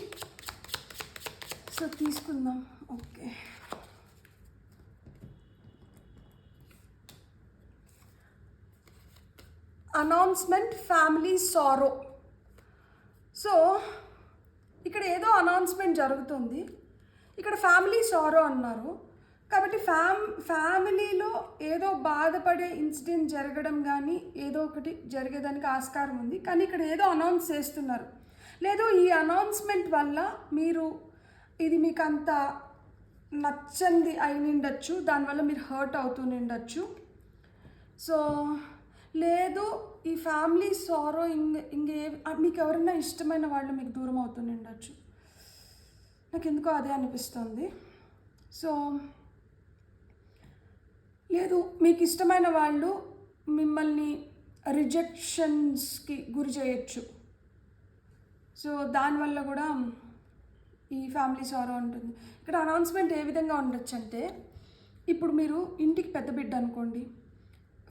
సో తీసుకుందాం. ఓకే, అనౌన్స్మెంట్, ఫ్యామిలీ సారో. సో ఇక్కడ ఏదో అనౌన్స్మెంట్ జరుగుతుంది, ఇక్కడ ఫ్యామిలీ సారో అన్నారు కాబట్టి ఫ్యామిలీలో ఏదో బాధపడే ఇన్సిడెంట్ జరగడం కానీ ఏదో ఒకటి జరిగేదానికి ఆస్కారం ఉంది. కానీ ఇక్కడ ఏదో అనౌన్స్ చేస్తున్నారు. లేదు ఈ అనౌన్స్మెంట్ వల్ల ఇది మీకు అంత నచ్చంది అయి నిండొచ్చు, దానివల్ల మీరు హర్ట్ అవుతూ నిండొచ్చు. సో లేదు ఈ ఫ్యామిలీ సారో మీకు ఎవరైనా ఇష్టమైన వాళ్ళు మీకు దూరం అవుతూ నిండొచ్చు. నాకు ఎందుకో అదే అనిపిస్తుంది. సో లేదు మీకు ఇష్టమైన వాళ్ళు మిమ్మల్ని రిజెక్షన్స్కి గురి చేయొచ్చు. సో దానివల్ల కూడా ఈ ఫ్యామిలీ సారో ఉంటుంది. ఇక్కడ అనౌన్స్మెంట్ ఏ విధంగా ఉండొచ్చు అంటే, ఇప్పుడు మీరు ఇంటికి పెద్ద బిడ్డ అనుకోండి,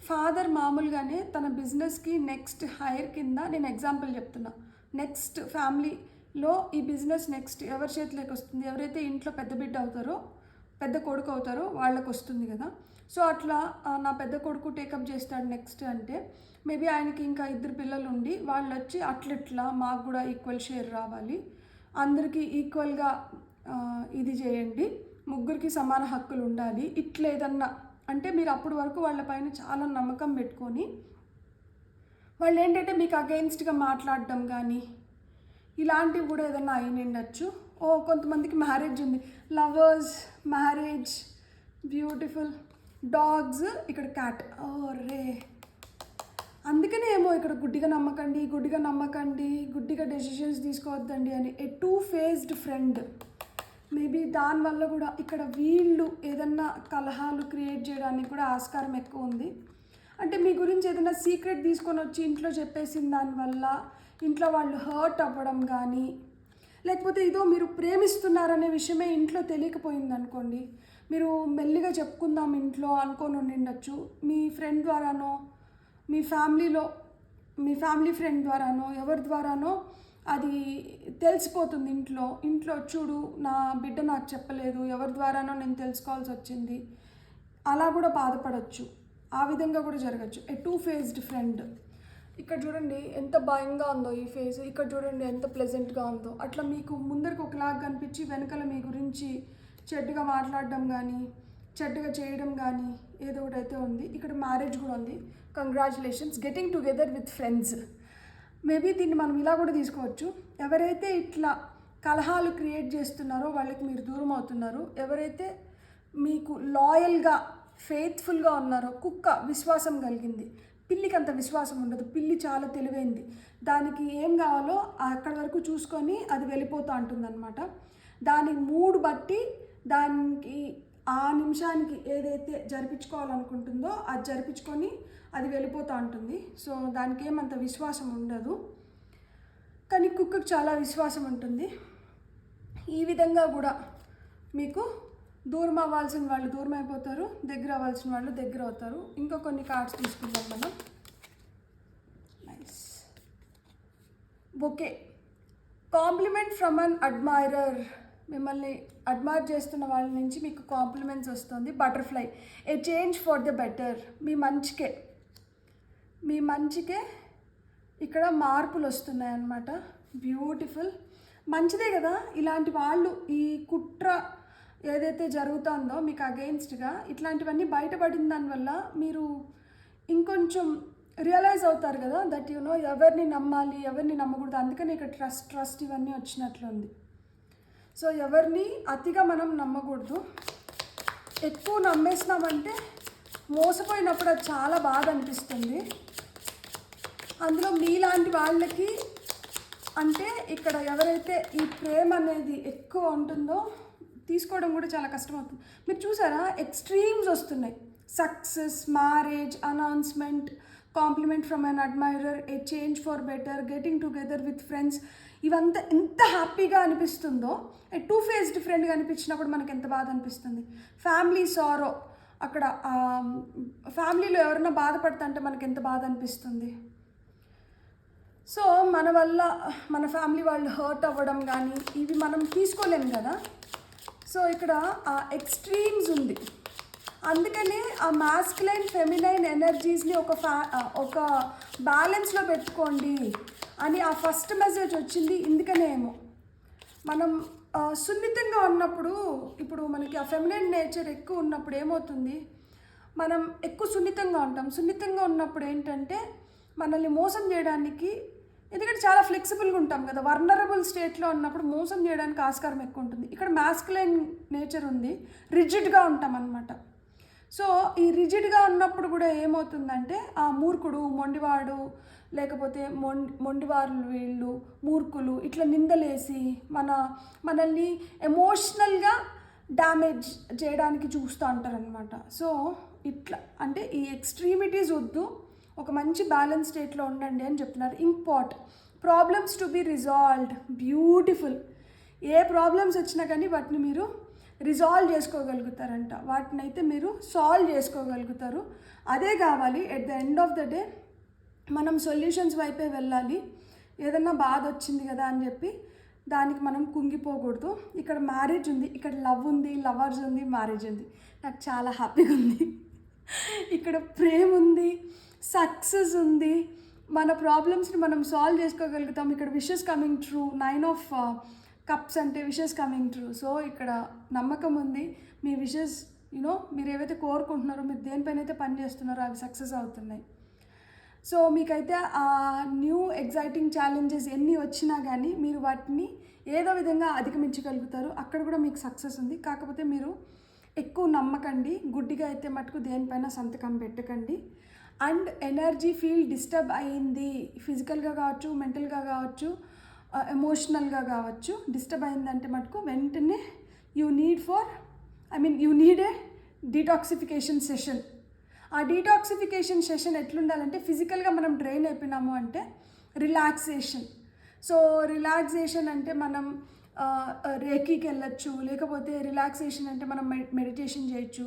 ఫాదర్ మామూలుగానే తన బిజినెస్కి నెక్స్ట్ హైర్ కింద, నేను ఎగ్జాంపుల్ చెప్తున్నా, నెక్స్ట్ ఫ్యామిలీలో ఈ బిజినెస్ నెక్స్ట్ ఎవరి చేతిలోకి వస్తుంది, ఎవరైతే ఇంట్లో పెద్ద బిడ్డ అవుతారో, పెద్ద కొడుకు అవుతారో వాళ్ళకి వస్తుంది కదా. సో అట్లా నా పెద్ద కొడుకు టేకప్ చేస్తాడు నెక్స్ట్ అంటే, మేబీ ఆయనకి ఇంకా 2 పిల్లలు ఉండి వాళ్ళు వచ్చి అట్లా మాకు కూడా ఈక్వల్ షేర్ రావాలి అందరికీ ఈక్వల్గా ఇది చేయండి, ముగ్గురికి సమాన హక్కులు ఉండాలి, ఇట్లా ఏదన్నా అంటే మీరు అప్పటి వరకు వాళ్ళపైన చాలా నమ్మకం పెట్టుకొని వాళ్ళు ఏంటంటే మీకు అగెయిన్స్ట్గా మాట్లాడడం కానీ ఇలాంటివి కూడా ఏదన్నా అయినిండొచ్చు. కొంతమందికి మ్యారేజ్ ఉంది, లవర్స్, మ్యారేజ్, బ్యూటిఫుల్, డాగ్స్, ఇక్కడ క్యాట్. రే అందుకనే ఏమో ఇక్కడ గుడ్డిగా నమ్మకండి, గుడ్డిగా డెసిషన్స్ తీసుకోవద్దండి అని టూ ఫేస్డ్ ఫ్రెండ్. మేబీ దానివల్ల కూడా ఇక్కడ వీళ్ళు ఏదన్నా కలహాలు క్రియేట్ చేయడానికి కూడా ఆస్కారం ఎక్కువ ఉంది. అంటే మీ గురించి ఏదైనా సీక్రెట్ తీసుకొని వచ్చి ఇంట్లో చెప్పేసిన దానివల్ల ఇంట్లో వాళ్ళు హర్ట్ అవ్వడం కానీ, లేకపోతే ఇదో మీరు ప్రేమిస్తున్నారనే విషయమే ఇంట్లో తెలియకపోయింది అనుకోండి, మీరు మెల్లిగా చెప్పుకుందాం ఇంట్లో అనుకొని ఉండిండొచ్చు. మీ ఫ్రెండ్ ద్వారానో, మీ ఫ్యామిలీ ఫ్రెండ్ ద్వారానో, ఎవరి ద్వారానో అది తెలిసిపోతుంది ఇంట్లో చూడు నా బిడ్డ నాకు చెప్పలేదు, ఎవరి ద్వారానో నేను తెలుసుకోవాల్సి వచ్చింది, అలా కూడా బాధపడవచ్చు. ఆ విధంగా కూడా జరగచ్చు. Two faced friend. ఇక్కడ చూడండి ఎంత భయంగా ఉందో ఈ ఫేస్, ఇక్కడ చూడండి ఎంత ప్లెజెంట్గా ఉందో. అట్లా మీకు ముందరికి ఒకలాగా కనిపించి వెనకాల మీ గురించి చెడ్డగా మాట్లాడడం కానీ, చెడ్డగా చేయడం కానీ ఏదో ఒకటి అయితే ఉంది. ఇక్కడ మ్యారేజ్ కూడా ఉంది. Congratulations, getting together with friends. Maybe దీన్ని మనం ఇలా కూడా తీసుకోవచ్చు. ఎవరైతే ఇట్లా కలహాలు క్రియేట్ చేస్తున్నారో వాళ్ళకి మీరు దూరం అవుతున్నారు. ఎవరైతే మీకు లాయల్గా ఫెయిత్ఫుల్గా ఉన్నారో, కుక్క విశ్వాసం కలిగింది, పిల్లికి అంత విశ్వాసం ఉండదు. పిల్లి చాలా తెలివైంది, దానికి ఏం కావాలో అక్కడి వరకు చూసుకొని అది వెళ్ళిపోతూ ఉంటుందన్నమాట. దాని మూడ్ బట్టి దానికి ఆ నిమిషానికి ఏదైతే జరిపించుకోవాలనుకుంటుందో అది జరిపించుకొని అది వెళ్ళిపోతూ ఉంటుంది. సో దానికి ఏమంత విశ్వాసం ఉండదు, కానీ కుక్కకు చాలా విశ్వాసం ఉంటుంది. ఈ విధంగా కూడా మీకు దూరం అవ్వాల్సిన వాళ్ళు దూరం అయిపోతారు, దగ్గర అవ్వాల్సిన వాళ్ళు దగ్గర అవుతారు. ఇంకా కొన్ని కార్డ్స్ తీసుకుందాం మనం. Nice. Bouquet, compliment from an admirer. మిమ్మల్ని అడ్మైర్ చేస్తున్న వాళ్ళ నుంచి మీకు కాంప్లిమెంట్స్ వస్తుంది. Butterfly, a change for the better. మీ మంచికే ఇక్కడ మార్పులు వస్తున్నాయి అన్నమాట. బ్యూటిఫుల్, మంచిదే కదా. ఇలాంటి వాళ్ళు ఈ కుట్ర ఏదైతే జరుగుతుందో మీకు అగెయిన్స్ట్గా ఇట్లాంటివన్నీ బయటపడిన దానివల్ల మీరు ఇంకొంచెం రియలైజ్ అవుతారు కదా, దట్ యు నో ఎవరిని నమ్మాలి, ఎవరిని నమ్మకూడదు. అందుకని ఇక్కడ ట్రస్ట్ ఇవన్నీ వచ్చినట్లుంది. సో ఎవరిని అతిగా మనం నమ్మకూడదు. ఎక్కువ నమ్మేసినామంటే మోసపోయినప్పుడు అది చాలా బాధ అనిపిస్తుంది. అందులో మీలాంటి వాళ్ళకి అంటే ఇక్కడ ఎవరైతే ఈ ప్రేమ అనేది ఎక్కువ ఉంటుందో తీసుకోవడం కూడా చాలా కష్టమవుతుంది. మీరు చూసారా, ఎక్స్ట్రీమ్స్ వస్తున్నాయి. Success, marriage, announcement, complement from an admirer, A change for better, getting together with friends. ఇవంతా ఎంత హ్యాపీగా అనిపిస్తుందో, టూ ఫేస్డ్ ఫ్రెండ్గా అనిపించినప్పుడు మనకి ఎంత బాధ అనిపిస్తుంది. ఫ్యామిలీ సారో, అక్కడ ఫ్యామిలీలో ఎవరైనా బాధపడుతుంటే మనకి ఎంత బాధ అనిపిస్తుంది. సో మన వల్ల మన ఫ్యామిలీ వాళ్ళు హర్ట్ అవ్వడం కానీ ఇవి మనం తీసుకోలేము కదా. సో ఇక్కడ ఆ ఎక్స్ట్రీమ్స్ ఉంది. అందుకనే ఆ మాస్కులైన్ ఫెమినైన్ ఎనర్జీస్ని ఒక బ్యాలెన్స్లో పెట్టుకోండి అని ఆ ఫస్ట్ మెసేజ్ వచ్చింది. ఇందుకనేమో మనం సున్నితంగా ఉన్నప్పుడు, ఇప్పుడు మనకి ఆ ఫెమినైన్ నేచర్ ఎక్కువ ఉన్నప్పుడు ఏమవుతుంది, మనం ఎక్కువ సున్నితంగా ఉంటాం. సున్నితంగా ఉన్నప్పుడు ఏంటంటే మనల్ని మోసం చేయడానికి, ఎందుకంటే చాలా ఫ్లెక్సిబుల్గా ఉంటాం కదా, వర్నరబుల్ స్టేట్లో ఉన్నప్పుడు మోసం చేయడానికి ఆస్కారం ఎక్కువ ఉంటుంది. ఇక్కడ మాస్కులైన్ నేచర్ ఉంది, రిజిడ్గా ఉంటాం అన్నమాట. సో ఈ రిజిడ్గా ఉన్నప్పుడు కూడా ఏమవుతుందంటే ఆ మూర్ఖుడు, మొండివాడు, లేకపోతే మొండివారు, వీళ్ళు మూర్ఖులు, ఇట్లా నిందలేసి మనల్ని ఎమోషనల్గా డ్యామేజ్ చేయడానికి చూస్తూ ఉంటారనమాట. సో ఇట్లా అంటే ఈ ఎక్స్ట్రీమిటీస్ వద్దు, ఒక మంచి బ్యాలెన్స్ స్టేట్లో ఉండండి అని చెప్తున్నారు. Import, problems to be resolved. Beautiful. ఏ ప్రాబ్లమ్స్ వచ్చినా కానీ వాటిని మీరు రిజాల్వ్ చేసుకోగలుగుతారంట, వాటిని అయితే మీరు సాల్వ్ చేసుకోగలుగుతారు. అదే కావాలి. At the end of the day మనం సొల్యూషన్స్ వైపే వెళ్ళాలి. ఏదన్నా బాధ వచ్చింది కదా అని చెప్పి దానికి మనం కుంగిపోకూడదు. ఇక్కడ మ్యారేజ్ ఉంది, ఇక్కడ లవ్ ఉంది, లవర్స్ ఉంది, మ్యారేజ్ ఉంది. నాకు చాలా హ్యాపీగా ఉంది. ఇక్కడ ప్రేమ ఉంది, సక్సెస్ ఉంది, మన ప్రాబ్లమ్స్ని మనం సాల్వ్ చేసుకోగలుగుతాం. ఇక్కడ wishes coming true. 9 of cups అంటే విషెస్ కమింగ్ ట్రూ. సో ఇక్కడ నమ్మకం ఉంది, మీ విషెస్ మీరు ఏవైతే కోరుకుంటున్నారో, మీరు దేనిపైన అయితే పని చేస్తున్నారో అవి సక్సెస్ అవుతున్నాయి. సో మీకైతే ఆ న్యూ ఎగ్జైటింగ్ ఛాలెంజెస్ ఎన్ని వచ్చినా కానీ మీరు వాటిని ఏదో విధంగా అధిగమించగలుగుతారు. అక్కడ కూడా మీకు సక్సెస్ ఉంది. కాకపోతే మీరు ఎక్కువ నమ్మకండి, గుడ్డిగా అయితే మటుకు దేనిపైన సంతకం పెట్టకండి. అండ్ ఎనర్జీ ఫీల్ డిస్టర్బ్ అయ్యింది, ఫిజికల్గా కావచ్చు, మెంటల్గా కావచ్చు, ఎమోషనల్గా కావచ్చు, డిస్టర్బ్ అయిందంటే మటుకు వెంటనే you need a detoxification session. ఆ డీటాక్సిఫికేషన్ సెషన్ ఎట్లుండాలంటే, ఫిజికల్గా మనం డ్రైన్ అయిపోయినాము అంటే రిలాక్సేషన్. సో రిలాక్సేషన్ అంటే మనం రేకీకి వెళ్ళచ్చు, లేకపోతే రిలాక్సేషన్ అంటే మనం మెడిటేషన్ చేయొచ్చు.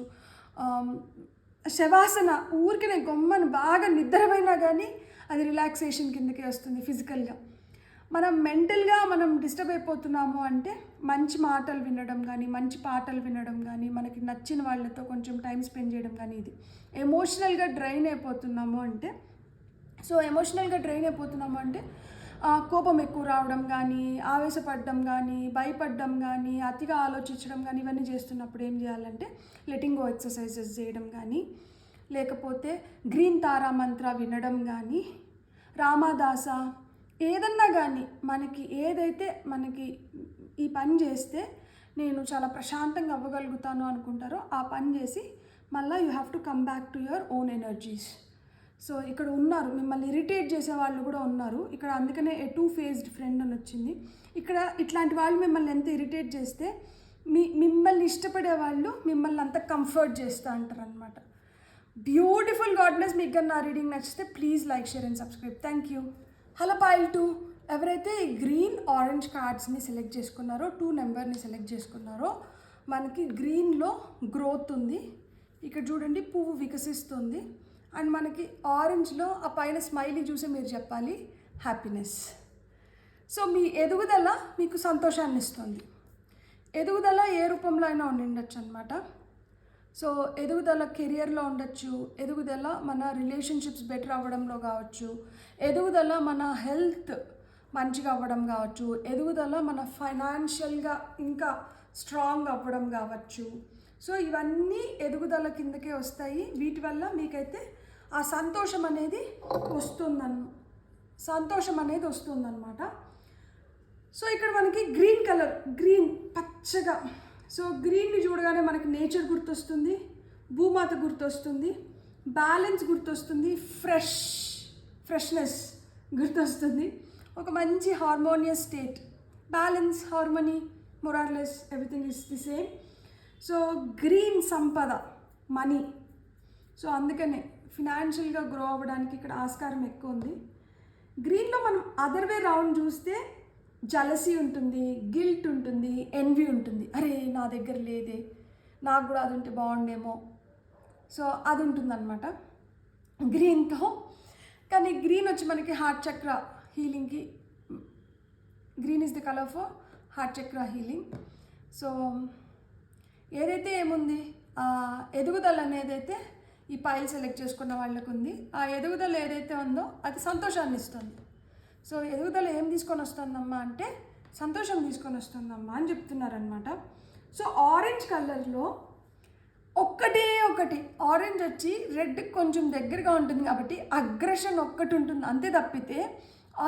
శవాసన ఊరికనే గొమ్మను బాగా నిద్రపోయినా కానీ అది రిలాక్సేషన్ కిందకే వస్తుంది. ఫిజికల్గా మనం మెంటల్గా మనం డిస్టర్బ్ అయిపోతున్నాము అంటే మంచి మాటలు వినడం కానీ, మంచి పాటలు వినడం కానీ, మనకి నచ్చిన వాళ్ళతో కొంచెం టైం స్పెండ్ చేయడం కానీ. ఇది ఎమోషనల్గా డ్రైన్ అయిపోతున్నాము అంటే, కోపం ఎక్కువ రావడం కానీ, ఆవేశపడడం కానీ, భయపడడం కానీ, అతిగా ఆలోచించడం కానీ, ఇవన్నీ చేస్తున్నప్పుడు ఏం చేయాలంటే లెటింగ్ గో ఎక్సర్సైజెస్ చేయడం కానీ, లేకపోతే గ్రీన్ తారా మంత్ర వినడం కానీ, రామాదాస ఏదన్నా కానీ మనకి ఈ పని చేస్తే నేను చాలా ప్రశాంతంగా అవ్వగలుగుతాను అనుకుంటారో ఆ పని చేసి మళ్ళీ you have to come back to your own energies. So ఇక్కడ ఉన్నారు, మిమ్మల్ని ఇరిటేట్ చేసే వాళ్ళు కూడా ఉన్నారు ఇక్కడ. అందుకనే ఏ టూ ఫేస్డ్ ఫ్రెండ్ అని వచ్చింది ఇక్కడ. ఇట్లాంటి వాళ్ళు మిమ్మల్ని ఎంత ఇరిటేట్ చేస్తే మిమ్మల్ని ఇష్టపడే వాళ్ళు మిమ్మల్ని అంత కంఫర్ట్ చేస్తూ అంటారు అనమాట. Beautiful goodness. మీకు కానీ నా రీడింగ్ నచ్చితే please like, share and subscribe. Thank you. Hello pile 2, ఎవరైతే ఈ గ్రీన్ ఆరెంజ్ కార్డ్స్ని సెలెక్ట్ చేసుకున్నారో, 2 నెంబర్ని సెలెక్ట్ చేసుకున్నారో, మనకి గ్రీన్లో గ్రోత్ ఉంది. ఇక్కడ చూడండి పువ్వు వికసిస్తుంది. అండ్ మనకి ఆరెంజ్లో ఆ పైన స్మైలీ చూసి మీరు చెప్పాలి హ్యాపీనెస్. సో మీ ఎదుగుదల మీకు సంతోషాన్ని ఇస్తుంది. ఎదుగుదల ఏ రూపంలో అయినా ఉండొచ్చు అనమాట. సో ఎదుగుదల కెరియర్లో ఉండొచ్చు, ఎదుగుదల మన రిలేషన్షిప్స్ బెటర్ అవ్వడంలో కావచ్చు, ఎదుగుదల మన హెల్త్ మంచిగా అవ్వడం కావచ్చు, ఎదుగుదల మన ఫైనాన్షియల్గా ఇంకా స్ట్రాంగ్ అవ్వడం కావచ్చు. సో ఇవన్నీ ఎదుగుదల కిందకే వస్తాయి. వీటి వల్ల మీకైతే ఆ సంతోషం అనేది వస్తుందన్నమాట. సో ఇక్కడ మనకి గ్రీన్ కలర్, గ్రీన్ పచ్చగా. సో గ్రీన్ని చూడగానే మనకి నేచర్ గుర్తొస్తుంది, భూమాత గుర్తొస్తుంది, బ్యాలెన్స్ గుర్తొస్తుంది, ఫ్రెష్నెస్ గుర్తొస్తుంది, ఒక మంచి హార్మోనియస్ స్టేట్. బ్యాలెన్స్, హార్మోనీ, మొరార్లెస్ everything is the same. So green సంపద, మనీ. సో అందుకనే ఫినాన్షియల్గా గ్రో అవ్వడానికి ఇక్కడ ఆస్కారం ఎక్కువ ఉంది. గ్రీన్లో మనం అదర్ వే రౌండ్ చూస్తే జలసీ ఉంటుంది, గిల్ట్ ఉంటుంది, ఎన్వీ ఉంటుంది. అరే నా దగ్గర లేదే, నాకు కూడా అది ఉంటే బాగుండేమో. సో అది ఉంటుందన్నమాట గ్రీన్తో. కానీ గ్రీన్ వచ్చి మనకి హార్ట్ చక్ర హీలింగ్కి, green is the colour for heart chakra healing. So ఏదైతే ఏముంది ఎదుగుదల అనేదైతే ఈ పైల్ సెలెక్ట్ చేసుకున్న వాళ్ళకు ఉంది. ఆ ఎదుగుదల ఏదైతే ఉందో అది సంతోషాన్ని ఇస్తుంది. సో ఎదుగుదల ఏం తీసుకొని వస్తుందమ్మా అంటే సంతోషం తీసుకొని వస్తుందమ్మా అని చెప్తున్నారనమాట. సో ఆరెంజ్ కలర్లో ఒకటి ఆరెంజ్ వచ్చి రెడ్ కొంచెం దగ్గరగా ఉంటుంది కాబట్టి అగ్రెషన్ ఒక్కటి ఉంటుంది అంతే తప్పితే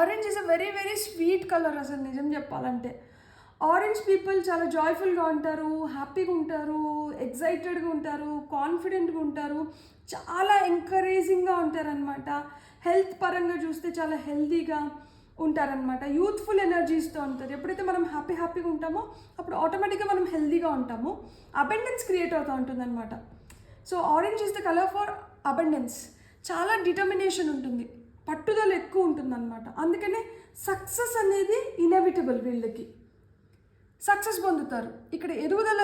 orange is a very very sweet colour. అసలు నిజం చెప్పాలంటే ఆరెంజ్ పీపుల్ చాలా జాయ్ఫుల్గా ఉంటారు, హ్యాపీగా ఉంటారు, ఎగ్జైటెడ్గా ఉంటారు, కాన్ఫిడెంట్గా ఉంటారు, చాలా ఎంకరేజింగ్గా ఉంటారనమాట. హెల్త్ పరంగా చూస్తే చాలా హెల్తీగా ఉంటారనమాట, యూత్ఫుల్ ఎనర్జీస్తో ఉంటారు. ఎప్పుడైతే మనం హ్యాపీగా ఉంటామో అప్పుడు ఆటోమేటిక్గా మనం హెల్తీగా ఉంటాము, అబెండెన్స్ క్రియేట్ అవుతూ ఉంటుందన్నమాట. So orange is the colour for abundance. చాలా డిటర్మినేషన్ ఉంటుంది, పట్టుదల ఎక్కువ ఉంటుందన్నమాట. అందుకనే సక్సెస్ అనేది ఇన్ఎవిటబుల్, వీళ్ళకి సక్సెస్ పొందుతారు. ఇక్కడ ఎదుగుదల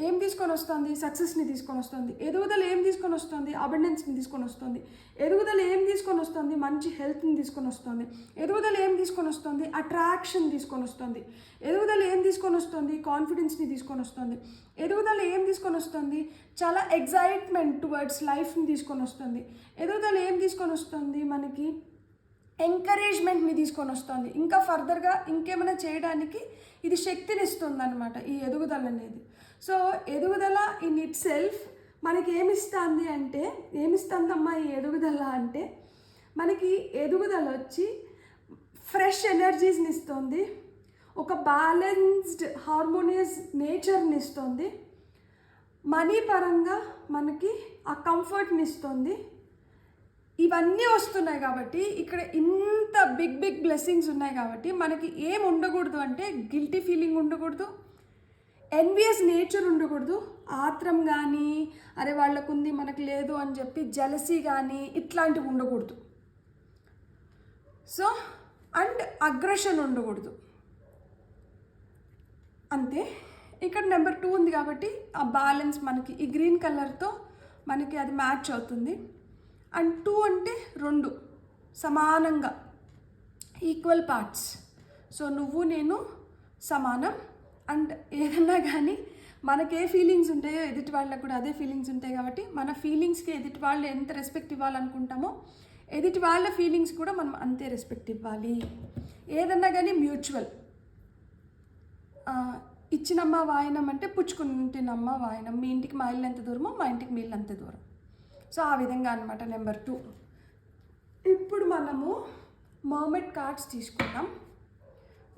ఏం తీసుకొని వస్తుంది? సక్సెస్ని తీసుకొని వస్తుంది. ఎదుగుదల ఏం తీసుకొని వస్తుంది? అబెండెన్స్ని తీసుకొని వస్తుంది. ఎదుగుదల ఏం తీసుకొని వస్తుంది? మంచి హెల్త్ని తీసుకొని వస్తుంది. ఎదుగుదల ఏం తీసుకొని వస్తుంది? అట్రాక్షన్ తీసుకొని వస్తుంది. ఎదుగుదల ఏం తీసుకొని వస్తుంది? కాన్ఫిడెన్స్ని తీసుకొని వస్తుంది. ఎదుగుదల ఏం తీసుకొని వస్తుంది? చాలా ఎగ్జైట్మెంట్ టువర్డ్స్ లైఫ్ని తీసుకొని వస్తుంది. ఎదుగుదల ఏం తీసుకొని వస్తుంది? మనకి ఎంకరేజ్మెంట్ని తీసుకొని వస్తుంది. ఇంకా ఫర్దర్గా ఇంకేమైనా చేయడానికి ఇది శక్తిని ఇస్తుంది అనమాట ఈ ఎదుగుదల అనేది. సో ఎదుగుదల ఇన్ ఇట్ సెల్ఫ్ మనకి ఏమిస్తుంది అంటే, ఏమిస్తుందమ్మా ఈ ఎదుగుదల అంటే, మనకి ఎదుగుదల వచ్చి ఫ్రెష్ ఎనర్జీస్ని ఇస్తుంది, ఒక బ్యాలెన్స్డ్ హార్మోనియస్ నేచర్ని ఇస్తుంది, మనీ పరంగా మనకి ఆ కంఫర్ట్ని ఇస్తుంది. ఇవన్నీ వస్తున్నాయి కాబట్టి, ఇక్కడ ఇంత బిగ్ బ్లెస్సింగ్స్ ఉన్నాయి కాబట్టి మనకి ఏం ఉండకూడదు అంటే గిల్టీ ఫీలింగ్ ఉండకూడదు, ఎన్వియస్ నేచర్ ఉండకూడదు, ఆత్రం కానీ అరే వాళ్ళకుంది మనకు లేదు అని చెప్పి జెలసీ కానీ ఇట్లాంటివి ఉండకూడదు. సో అండ్ అగ్రెషన్ ఉండకూడదు. అంతే. ఇక్కడ నెంబర్ 2 ఉంది కాబట్టి ఆ బ్యాలెన్స్ మనకి ఈ గ్రీన్ కలర్తో మనకి అది మ్యాచ్ అవుతుంది. అండ్ 2 అంటే 2 సమానంగా ఈక్వల్ పార్ట్స్. సో నువ్వు నేను సమానం. అండ్ ఏదన్నా కానీ మనకి ఏ ఫీలింగ్స్ ఉంటాయో ఎదుటి వాళ్ళకు కూడా అదే ఫీలింగ్స్ ఉంటాయి కాబట్టి మన ఫీలింగ్స్కి ఎదుటి వాళ్ళు ఎంత రెస్పెక్ట్ ఇవ్వాలనుకుంటామో ఎదుటి వాళ్ళ ఫీలింగ్స్ కూడా మనం అంతే రెస్పెక్ట్ ఇవ్వాలి. ఏదన్నా కానీ మ్యూచువల్. ఇచ్చినమ్మ వాయనం అంటే పుచ్చుకుంటున్నమ్మ వాయనం. మీ ఇంటికి మా ఇల్లు ఎంత దూరమో మా ఇంటికి మీ ఇల్లు అంత దూరం. సో ఆ విధంగా అనమాట నెంబర్ 2. ఇప్పుడు మనము మర్మెడ్ కార్డ్స్ తీసుకుందాం.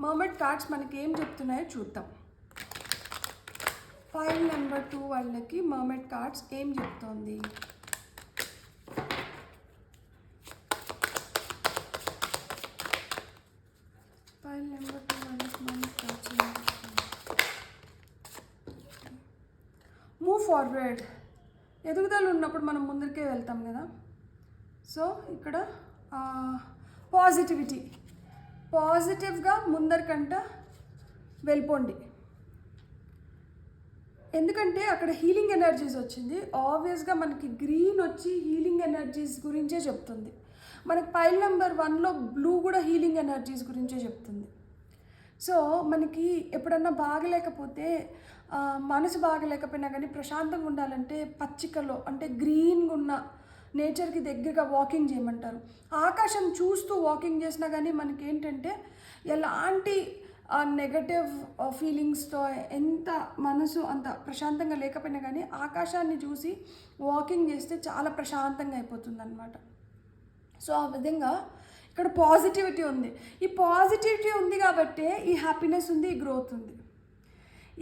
మర్మెడ్ కార్డ్స్ మనకి ఏం చెప్తున్నాయో చూద్దాం. ఫైల్ నెంబర్ 2 వాళ్ళకి మర్మెడ్ కార్డ్స్ ఏం చెప్తోంది. ఫైల్ నెంబర్ 2 వాళ్ళకి మర్మెడ్ కార్డ్స్ ఏం చెప్తోంది. Move forward. ఎదుగుదల ఉన్నప్పుడు మనం ముందరికే వెళ్తాం కదా. సో ఇక్కడ పాజిటివ్గా ముందరికంట వెళ్ళిపోండి. ఎందుకంటే అక్కడ హీలింగ్ ఎనర్జీస్ వచ్చింది. ఆబ్వియస్గా మనకి గ్రీన్ వచ్చి హీలింగ్ ఎనర్జీస్ గురించే చెప్తుంది. మనకి ఫైల్ నెంబర్ 1లో బ్లూ కూడా హీలింగ్ ఎనర్జీస్ గురించే చెప్తుంది. సో మనకి ఎప్పుడన్నా బాగలేకపోతే, మనసు బాగలేకపోయినా కానీ ప్రశాంతంగా ఉండాలంటే పచ్చికలో అంటే గ్రీన్గా ఉన్న నేచర్కి దగ్గరగా వాకింగ్ చేయమంటారు. ఆకాశం చూస్తూ వాకింగ్ చేసినా కానీ మనకి ఏంటంటే ఎలాంటి నెగటివ్ ఫీలింగ్స్తో ఎంత మనసు అంత ప్రశాంతంగా లేకపోయినా కానీ ఆకాశాన్ని చూసి వాకింగ్ చేస్తే చాలా ప్రశాంతంగా అయిపోతుంది అన్నమాట. సో ఆ విధంగా ఇక్కడ పాజిటివిటీ ఉంది. ఈ పాజిటివిటీ ఉంది కాబట్టే ఈ హ్యాపీనెస్ ఉంది, ఈ గ్రోత్ ఉంది.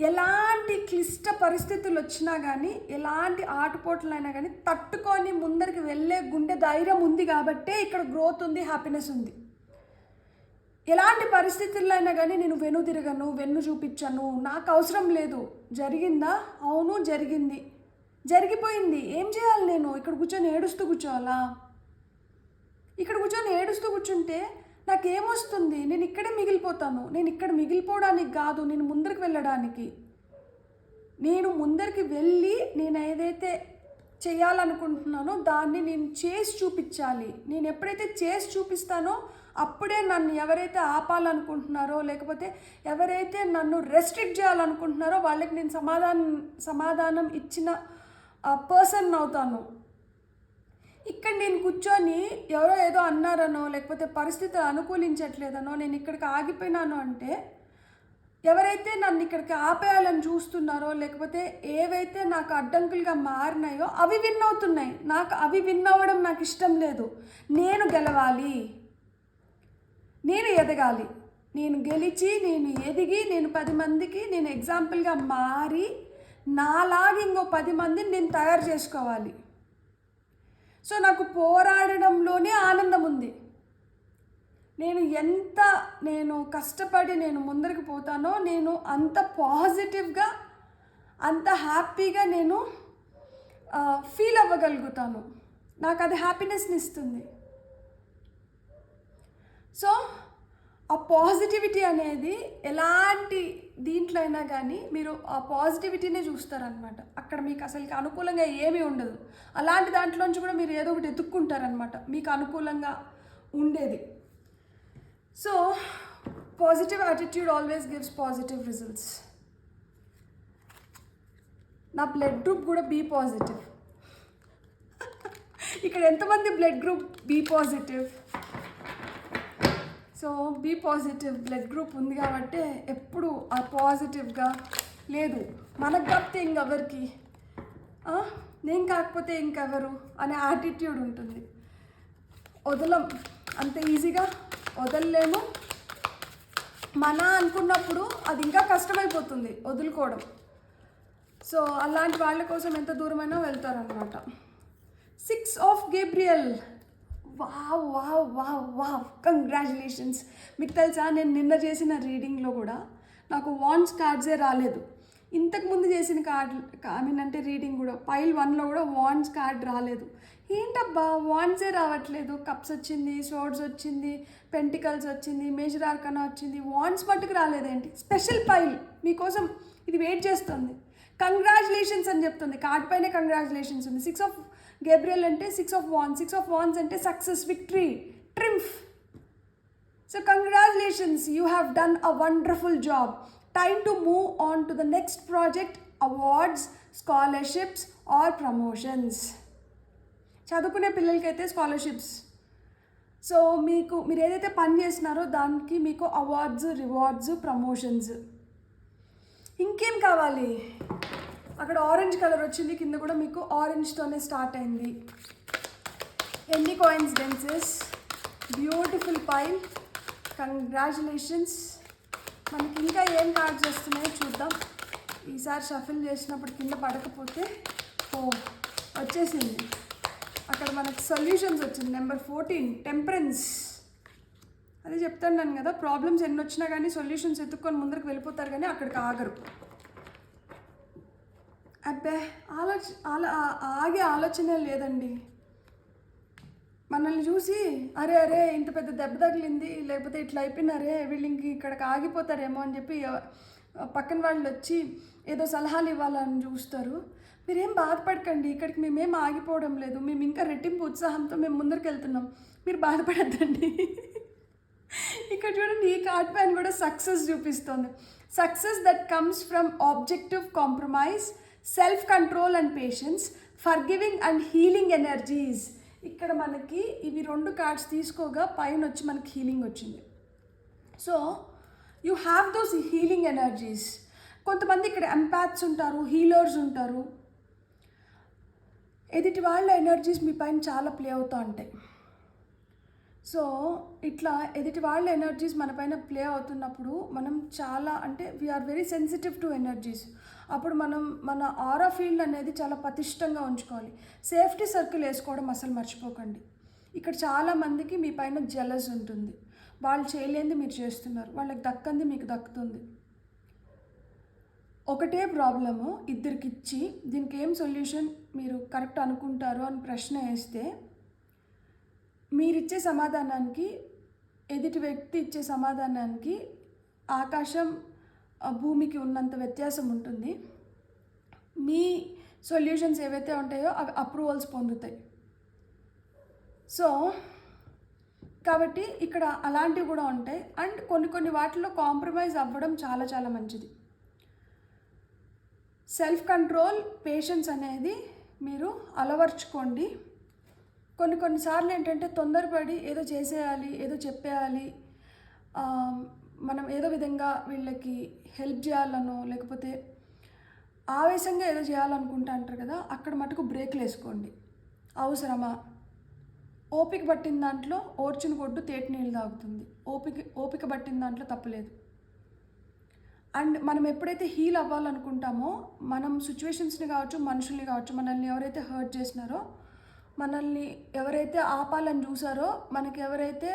ఎలాంటి క్లిష్ట పరిస్థితులు వచ్చినా కానీ, ఎలాంటి ఆటుపోట్లైనా కానీ తట్టుకొని ముందరికి వెళ్ళే గుండె ధైర్యం ఉంది కాబట్టే ఇక్కడ గ్రోత్ ఉంది, హ్యాపీనెస్ ఉంది. ఎలాంటి పరిస్థితుల్లో అయినా కానీ నేను వెన్ను చూపించను, నాకు అవసరం లేదు. జరిగిందా? అవును జరిగింది, జరిగిపోయింది. ఏం చేయాలి? నేను ఇక్కడ కూర్చొని ఏడుస్తూ కూర్చోవాలా? ఇక్కడ కూర్చొని ఏడుస్తూ కూర్చుంటే నాకేమొస్తుంది? నేను ఇక్కడే మిగిలిపోతాను. నేను ఇక్కడ మిగిలిపోవడానికి కాదు, నేను ముందరికి వెళ్ళడానికి. నేను ముందరికి వెళ్ళి నేను ఏదైతే చేయాలనుకుంటున్నానో దాన్ని నేను చేసి చూపించాలి. నేను ఎప్పుడైతే చేసి చూపిస్తానో అప్పుడే నన్ను ఎవరైతే ఆపాలనుకుంటున్నారో లేకపోతే ఎవరైతే నన్ను రెస్ట్రిక్ట్ చేయాలనుకుంటున్నారో వాళ్ళకి నేను సమాధానం ఇచ్చిన పర్సన్ అవుతాను. ఇక్కడ నేను కూర్చొని ఎవరో ఏదో అన్నారనో లేకపోతే పరిస్థితులు అనుకూలించట్లేదనో నేను ఇక్కడికి ఆగిపోయినాను అంటే ఎవరైతే నన్ను ఇక్కడికి ఆపేయాలని చూస్తున్నారో లేకపోతే ఏవైతే నాకు అడ్డంకులుగా మారినాయో అవి విన్ అవుతున్నాయి. నాకు అవి విన్ అవ్వడం నాకు ఇష్టం లేదు. నేను గెలవాలి, నేను ఎదగాలి. నేను గెలిచి నేను ఎదిగి నేను 10 మందికి నేను ఎగ్జాంపుల్గా మారి నాలాగా ఇంకో 10 మందిని నేను తయారు చేసుకోవాలి. సో నాకు పోరాడడంలోనే ఆనందం ఉంది. నేను కష్టపడి నేను ముందరికి పోతానో నేను అంత పాజిటివ్గా అంత హ్యాపీగా నేను ఫీల్ అవ్వగలుగుతాను. నాకు అది హ్యాపీనెస్ని ఇస్తుంది. సో ఆ పాజిటివిటీ అనేది ఎలాంటి దీంట్లో అయినా కానీ మీరు ఆ పాజిటివిటీనే చూస్తారనమాట. అక్కడ మీకు అసలుకి అనుకూలంగా ఏమీ ఉండదు. అలాంటి దాంట్లోంచి కూడా మీరు ఏదో ఒకటి ఎత్తుక్కుంటారనమాట మీకు అనుకూలంగా ఉండేది. So positive attitude always gives positive results. నా బ్లడ్ గ్రూప్ కూడా బీ పాజిటివ్. ఇక్కడ ఎంతమంది blood group B positive? So be positive, blood group ఉంది కాబట్టి ఎప్పుడు ఆ పాజిటివ్గా లేదు మనకు కాకపోతే ఇంకెవరికి, నేను కాకపోతే ఇంకెవరు అనే యాటిట్యూడ్ ఉంటుంది. వదలం, అంత ఈజీగా వదలలేము. మన అనుకున్నప్పుడు అది ఇంకా కష్టమైపోతుంది వదులుకోవడం. సో అలాంటి వాళ్ళ కోసం ఎంత దూరమైనా వెళ్తారనమాట. 6 of Gabriel, wow wow wow wow, congratulations. మీకు తెలుసా, నేను నిన్న చేసిన రీడింగ్లో కూడా నాకు వాండ్స్ కార్డ్సే రాలేదు. ఇంతకుముందు చేసిన అంటే రీడింగ్ కూడా పైల్ 1లో కూడా వాండ్స్ కార్డ్ రాలేదు. ఏంటబ్బా వాండ్సే రావట్లేదు. కప్స్ వచ్చింది, స్వర్డ్స్ వచ్చింది, పెంటికల్స్ వచ్చింది, మేజర్ ఆర్కానా వచ్చింది, వాండ్స్ మట్టుకు రాలేదేంటి? స్పెషల్ పైల్ మీకోసం ఇది వెయిట్ చేస్తుంది. కంగ్రాచులేషన్స్ అని చెప్తుంది, కార్డ్ పైనే కంగ్రాచులేషన్స్ ఉంది. 6 ఆఫ్ గేబ్రియల్ అంటే 6 ఆఫ్ వాండ్స్, 6 ఆఫ్ వాండ్స్ అంటే success, victory, triumph. So congratulations, you have done a wonderful job. Time to move on to the next project, awards, scholarships or promotions. చదువుకునే పిల్లలకైతే స్కాలర్షిప్స్. సో మీరు ఏదైతే పని చేస్తున్నారో దానికి మీకు అవార్డ్స్, రివార్డ్స్, ప్రమోషన్స్. ఇంకేం కావాలి? అక్కడ ఆరెంజ్ కలర్ వచ్చింది, కింద కూడా మీకు ఆరెంజ్తోనే స్టార్ట్ అయింది. ఎన్ని కోయిన్సిడెన్సెస్, బ్యూటిఫుల్ పైల్, కంగ్రాచులేషన్స్. మనకి ఇంకా ఏం కార్డ్స్ వస్తున్నాయో చూద్దాం. ఈసారి షఫిల్ చేసినప్పుడు కింద పడకపోతే వచ్చేసింది. అక్కడ మనకు సొల్యూషన్స్ వచ్చింది. Number 14 temperance. అదే చెప్తాను కదా, ప్రాబ్లమ్స్ ఎన్ని వచ్చినా కానీ సొల్యూషన్స్ ఎత్తుక్కొని ముందరికి వెళ్ళిపోతారు కానీ అక్కడికి ఆగరు. అబ్బే ఆగే ఆలోచనే లేదండి. మనల్ని చూసి అరే అరే ఇంత పెద్ద దెబ్బ తగిలింది, లేకపోతే ఇట్లా అయిపోయినారే వీళ్ళకి ఇక్కడికి ఆగిపోతారేమో అని చెప్పి పక్కన వాళ్ళు వచ్చి ఏదో సలహాలు ఇవ్వాలని చూస్తారు. మీరేం బాధపడకండి, ఇక్కడికి మేమేం ఆగిపోవడం లేదు, మేము ఇంకా రెట్టింపు ఉత్సాహంతో మేము ముందరికి వెళ్తున్నాం, మీరు బాధపడద్దండి. ఇక్కడ చూడండి, ఈ కార్డ్ పైన కూడా సక్సెస్ చూపిస్తుంది. Success that comes from objective compromise, self control and patience, forgiving and healing energies. ఇక్కడ మనకి ఇవి 2 కార్డ్స్ తీసుకోగా పైన వచ్చి మనకి హీలింగ్ వచ్చింది. So you have those healing energies. కొంతమంది ఇక్కడ ఎంపాథ్స్ ఉంటారు, హీలర్స్ ఉంటారు. ఎదుటి వాళ్ళ ఎనర్జీస్ మీ పైన చాలా ప్లే అవుతూ ఉంటాయి. సో ఇట్లా ఎదుటి వాళ్ళ ఎనర్జీస్ మన పైన ప్లే అవుతున్నప్పుడు మనం చాలా అంటే we're very sensitive to energies. అప్పుడు మనం మన ఆరా ఫీల్డ్ అనేది చాలా పటిష్టంగా ఉంచుకోవాలి. సేఫ్టీ సర్కిల్ వేసుకోవడం అసలు మర్చిపోకండి. ఇక్కడ చాలామందికి మీ పైన జెలస్ ఉంటుంది. వాళ్ళు చేయలేనిది మీరు చేస్తున్నారు, వాళ్ళకి దక్కంది మీకు దక్కుతుంది. ఒకటే ప్రాబ్లము ఇద్దరికి ఇచ్చి దీనికి ఏం సొల్యూషన్ మీరు కరెక్ట్ అనుకుంటారు అని ప్రశ్న వేస్తే మీరిచ్చే సమాధానానికి ఎదుటి వ్యక్తి ఇచ్చే సమాధానానికి ఆకాశం భూమికి ఉన్నంత వ్యత్యాసం ఉంటుంది. మీ సొల్యూషన్స్ ఏవైతే ఉంటాయో అవి అప్రూవల్స్ పొందుతాయి. సో కాబట్టి ఇక్కడ అలాంటివి కూడా ఉంటాయి. అండ్ కొన్ని వాటిలో కాంప్రమైజ్ అవ్వడం చాలా చాలా మంచిది. సెల్ఫ్ కంట్రోల్, పేషెన్స్ అనేది మీరు అలవర్చుకోండి. కొన్నిసార్లు ఏంటంటే తొందరపడి ఏదో చేసేయాలి, ఏదో చెప్పేయాలి, మనం ఏదో విధంగా వీళ్ళకి హెల్ప్ చేయాలనో లేకపోతే ఆవేశంగా ఏదో చేయాలనుకుంటా అంటారు కదా, అక్కడ మటుకు బ్రేక్లు వేసుకోండి. అవసరమా? ఓపిక పట్టిన దాంట్లో ఓర్చుని కొట్టు తేటి నీళ్ళు తాగుతుంది. ఓపిక పట్టిన దాంట్లో తప్పలేదు. అండ్ మనం ఎప్పుడైతే హీల్ అవ్వాలనుకుంటామో మనం సిచ్యువేషన్స్ని కావచ్చు, మనుషుల్ని కావచ్చు, మనల్ని ఎవరైతే హర్ట్ చేసినారో, మనల్ని ఎవరైతే ఆపాలని చూసారో, మనకి ఎవరైతే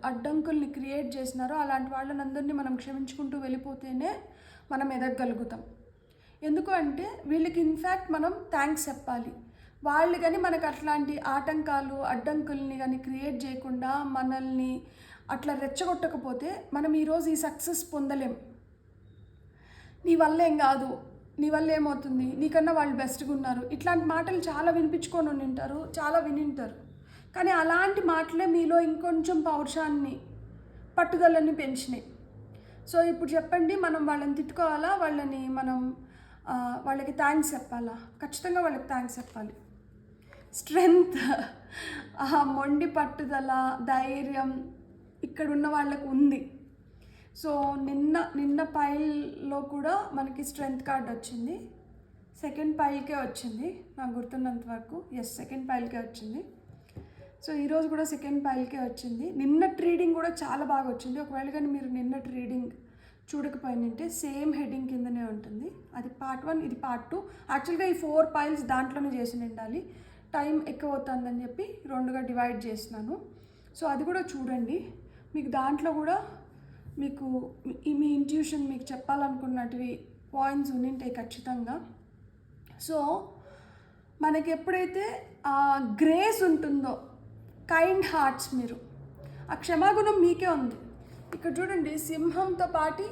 అడ్డంకుల్ని క్రియేట్ చేసినారో అలాంటి వాళ్ళని మనం క్షమించుకుంటూ వెళ్ళిపోతేనే మనం ఎదగగలుగుతాం. ఎందుకు అంటే వీళ్ళకి ఇన్ఫ్యాక్ట్ మనం థ్యాంక్స్ చెప్పాలి. వాళ్ళు కానీ మనకు అట్లాంటి ఆటంకాలు, అడ్డంకుల్ని కానీ క్రియేట్ చేయకుండా మనల్ని అట్లా రెచ్చగొట్టకపోతే మనం ఈరోజు ఈ సక్సెస్ పొందలేం. నీ వల్ల ఏం కాదు, నీ వల్ల ఏమవుతుంది, నీకన్నా వాళ్ళు బెస్ట్గా ఉన్నారు, ఇట్లాంటి మాటలు చాలా వినిపించుకొని ఉంటారు, చాలా వినింటారు. కానీ అలాంటి మాటలే మీలో ఇంకొంచెం పౌరుషాన్ని, పట్టుదలని పెంచినాయి. సో ఇప్పుడు చెప్పండి, మనం వాళ్ళని తిట్టుకోవాలా, వాళ్ళకి థ్యాంక్స్ చెప్పాలా? ఖచ్చితంగా వాళ్ళకి థ్యాంక్స్ చెప్పాలి. స్ట్రెంగ్త్, మొండి పట్టుదల, ధైర్యం, ఇక్కడ ఉన్న వాళ్ళకు ఉంది. సో నిన్న పైల్లో కూడా మనకి స్ట్రెంగ్త్ కార్డ్ వచ్చింది. సెకండ్ పైల్కే వచ్చింది నాకు గుర్తున్నంత వరకు. సెకండ్ పైల్కే వచ్చింది. సో ఈరోజు కూడా సెకండ్ పైల్కే వచ్చింది. నిన్నటి రీడింగ్ కూడా చాలా బాగా వచ్చింది. ఒకవేళ కానీ మీరు నిన్నటి రీడింగ్ చూడకపోయిందంటే సేమ్ హెడ్డింగ్ కిందనే ఉంటుంది. అది పార్ట్ 1, ఇది పార్ట్ 2. యాక్చువల్గా ఈ 4 పైల్స్ దాంట్లోనే చేసి ఉండాలి. టైం ఎక్కువ అవుతుందని చెప్పి 2గా డివైడ్ చేసినాను. సో అది కూడా చూడండి. మీకు దాంట్లో కూడా మీకు మీ ఇంట్యూషన్ మీకు చెప్పాలనుకున్నటివి పాయింట్స్ ఉండింటాయి ఖచ్చితంగా. సో మనకి ఎప్పుడైతే గ్రేస్ ఉంటుందో, కైండ్ హార్ట్స్, మీరు ఆ క్షమాగుణం మీకే ఉంది. ఇక్కడ చూడండి, సింహంతో పాటు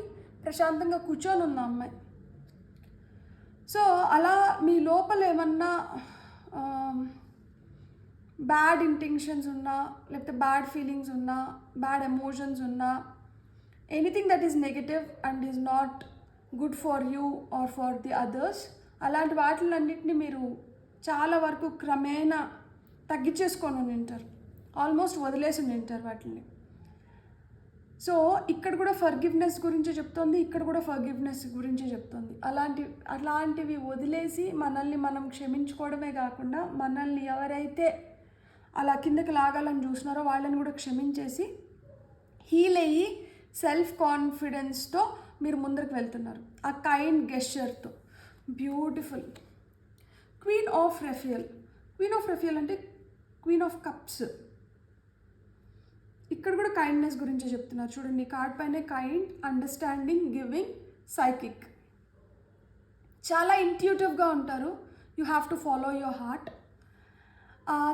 ప్రశాంతంగా కూర్చొని ఉన్న అమ్మాయి. సో అలా మీ లోపల ఏమన్నా బ్యాడ్ ఇంటెన్షన్స్ ఉన్నా, లేకపోతే బ్యాడ్ ఫీలింగ్స్ ఉన్నా, బ్యాడ్ ఎమోషన్స్ ఉన్నా, anything that is negative and is not good for you or for the others, అలాంటి వాటిలన్నింటినీ మీరు చాలా వరకు క్రమేణా తగ్గించేసుకొని ఉంటారు. ఆల్మోస్ట్ వదిలేసి ఉంటారు వాటిని. సో ఇక్కడ కూడా ఫర్గివ్నెస్ గురించి చెప్తుంది, ఇక్కడ కూడా ఫర్గివ్నెస్ గురించి చెప్తుంది. అలాంటివి వదిలేసి మనల్ని మనం క్షమించుకోవడమే కాకుండా, మనల్ని ఎవరైతే అలా కిందకి లాగాలని చూసినారో వాళ్ళని కూడా క్షమించేసి హీల్ అయ్యి సెల్ఫ్ కాన్ఫిడెన్స్తో మీరు ముందరికి వెళ్తున్నారు. ఆ కైండ్ గెస్చర్తో. బ్యూటిఫుల్. క్వీన్ ఆఫ్ రెఫియల్ అంటే క్వీన్ ఆఫ్ కప్స్. ఇక్కడ కూడా కైండ్నెస్ గురించి చెప్తున్నారు. చూడండి, కార్డ్ పైన కైండ్, అండర్స్టాండింగ్, గివింగ్, సైకిక్. చాలా ఇంట్యూటివ్గా ఉంటారు. You have to follow your heart.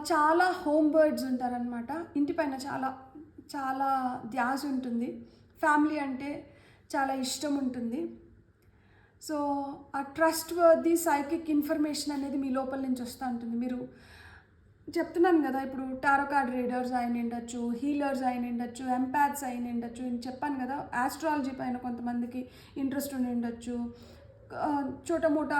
చాలా హోమ్ బర్డ్స్ ఉంటారనమాట. ఇంటిపైన చాలా చాలా ధ్యాస ఉంటుంది. ఫ్యామిలీ అంటే చాలా ఇష్టం ఉంటుంది. సో ఆ ట్రస్ట్ వర్ది సైకిక్ ఇన్ఫర్మేషన్ అనేది మీ లోపల నుంచి వస్తూ ఉంటుంది. మీరు చెప్తున్నాను కదా, ఇప్పుడు టారో కార్డ్ రీడర్స్ అయిన ఉండొచ్చు, హీలర్స్ అయిన ఉండొచ్చు, ఎంపాథ్స్ అయిన ఉండొచ్చు. నేను చెప్పాను కదా, ఆస్ట్రాలజీ పైన కొంతమందికి ఇంట్రెస్ట్ ఉండి ఉండొచ్చు. చోటమోటా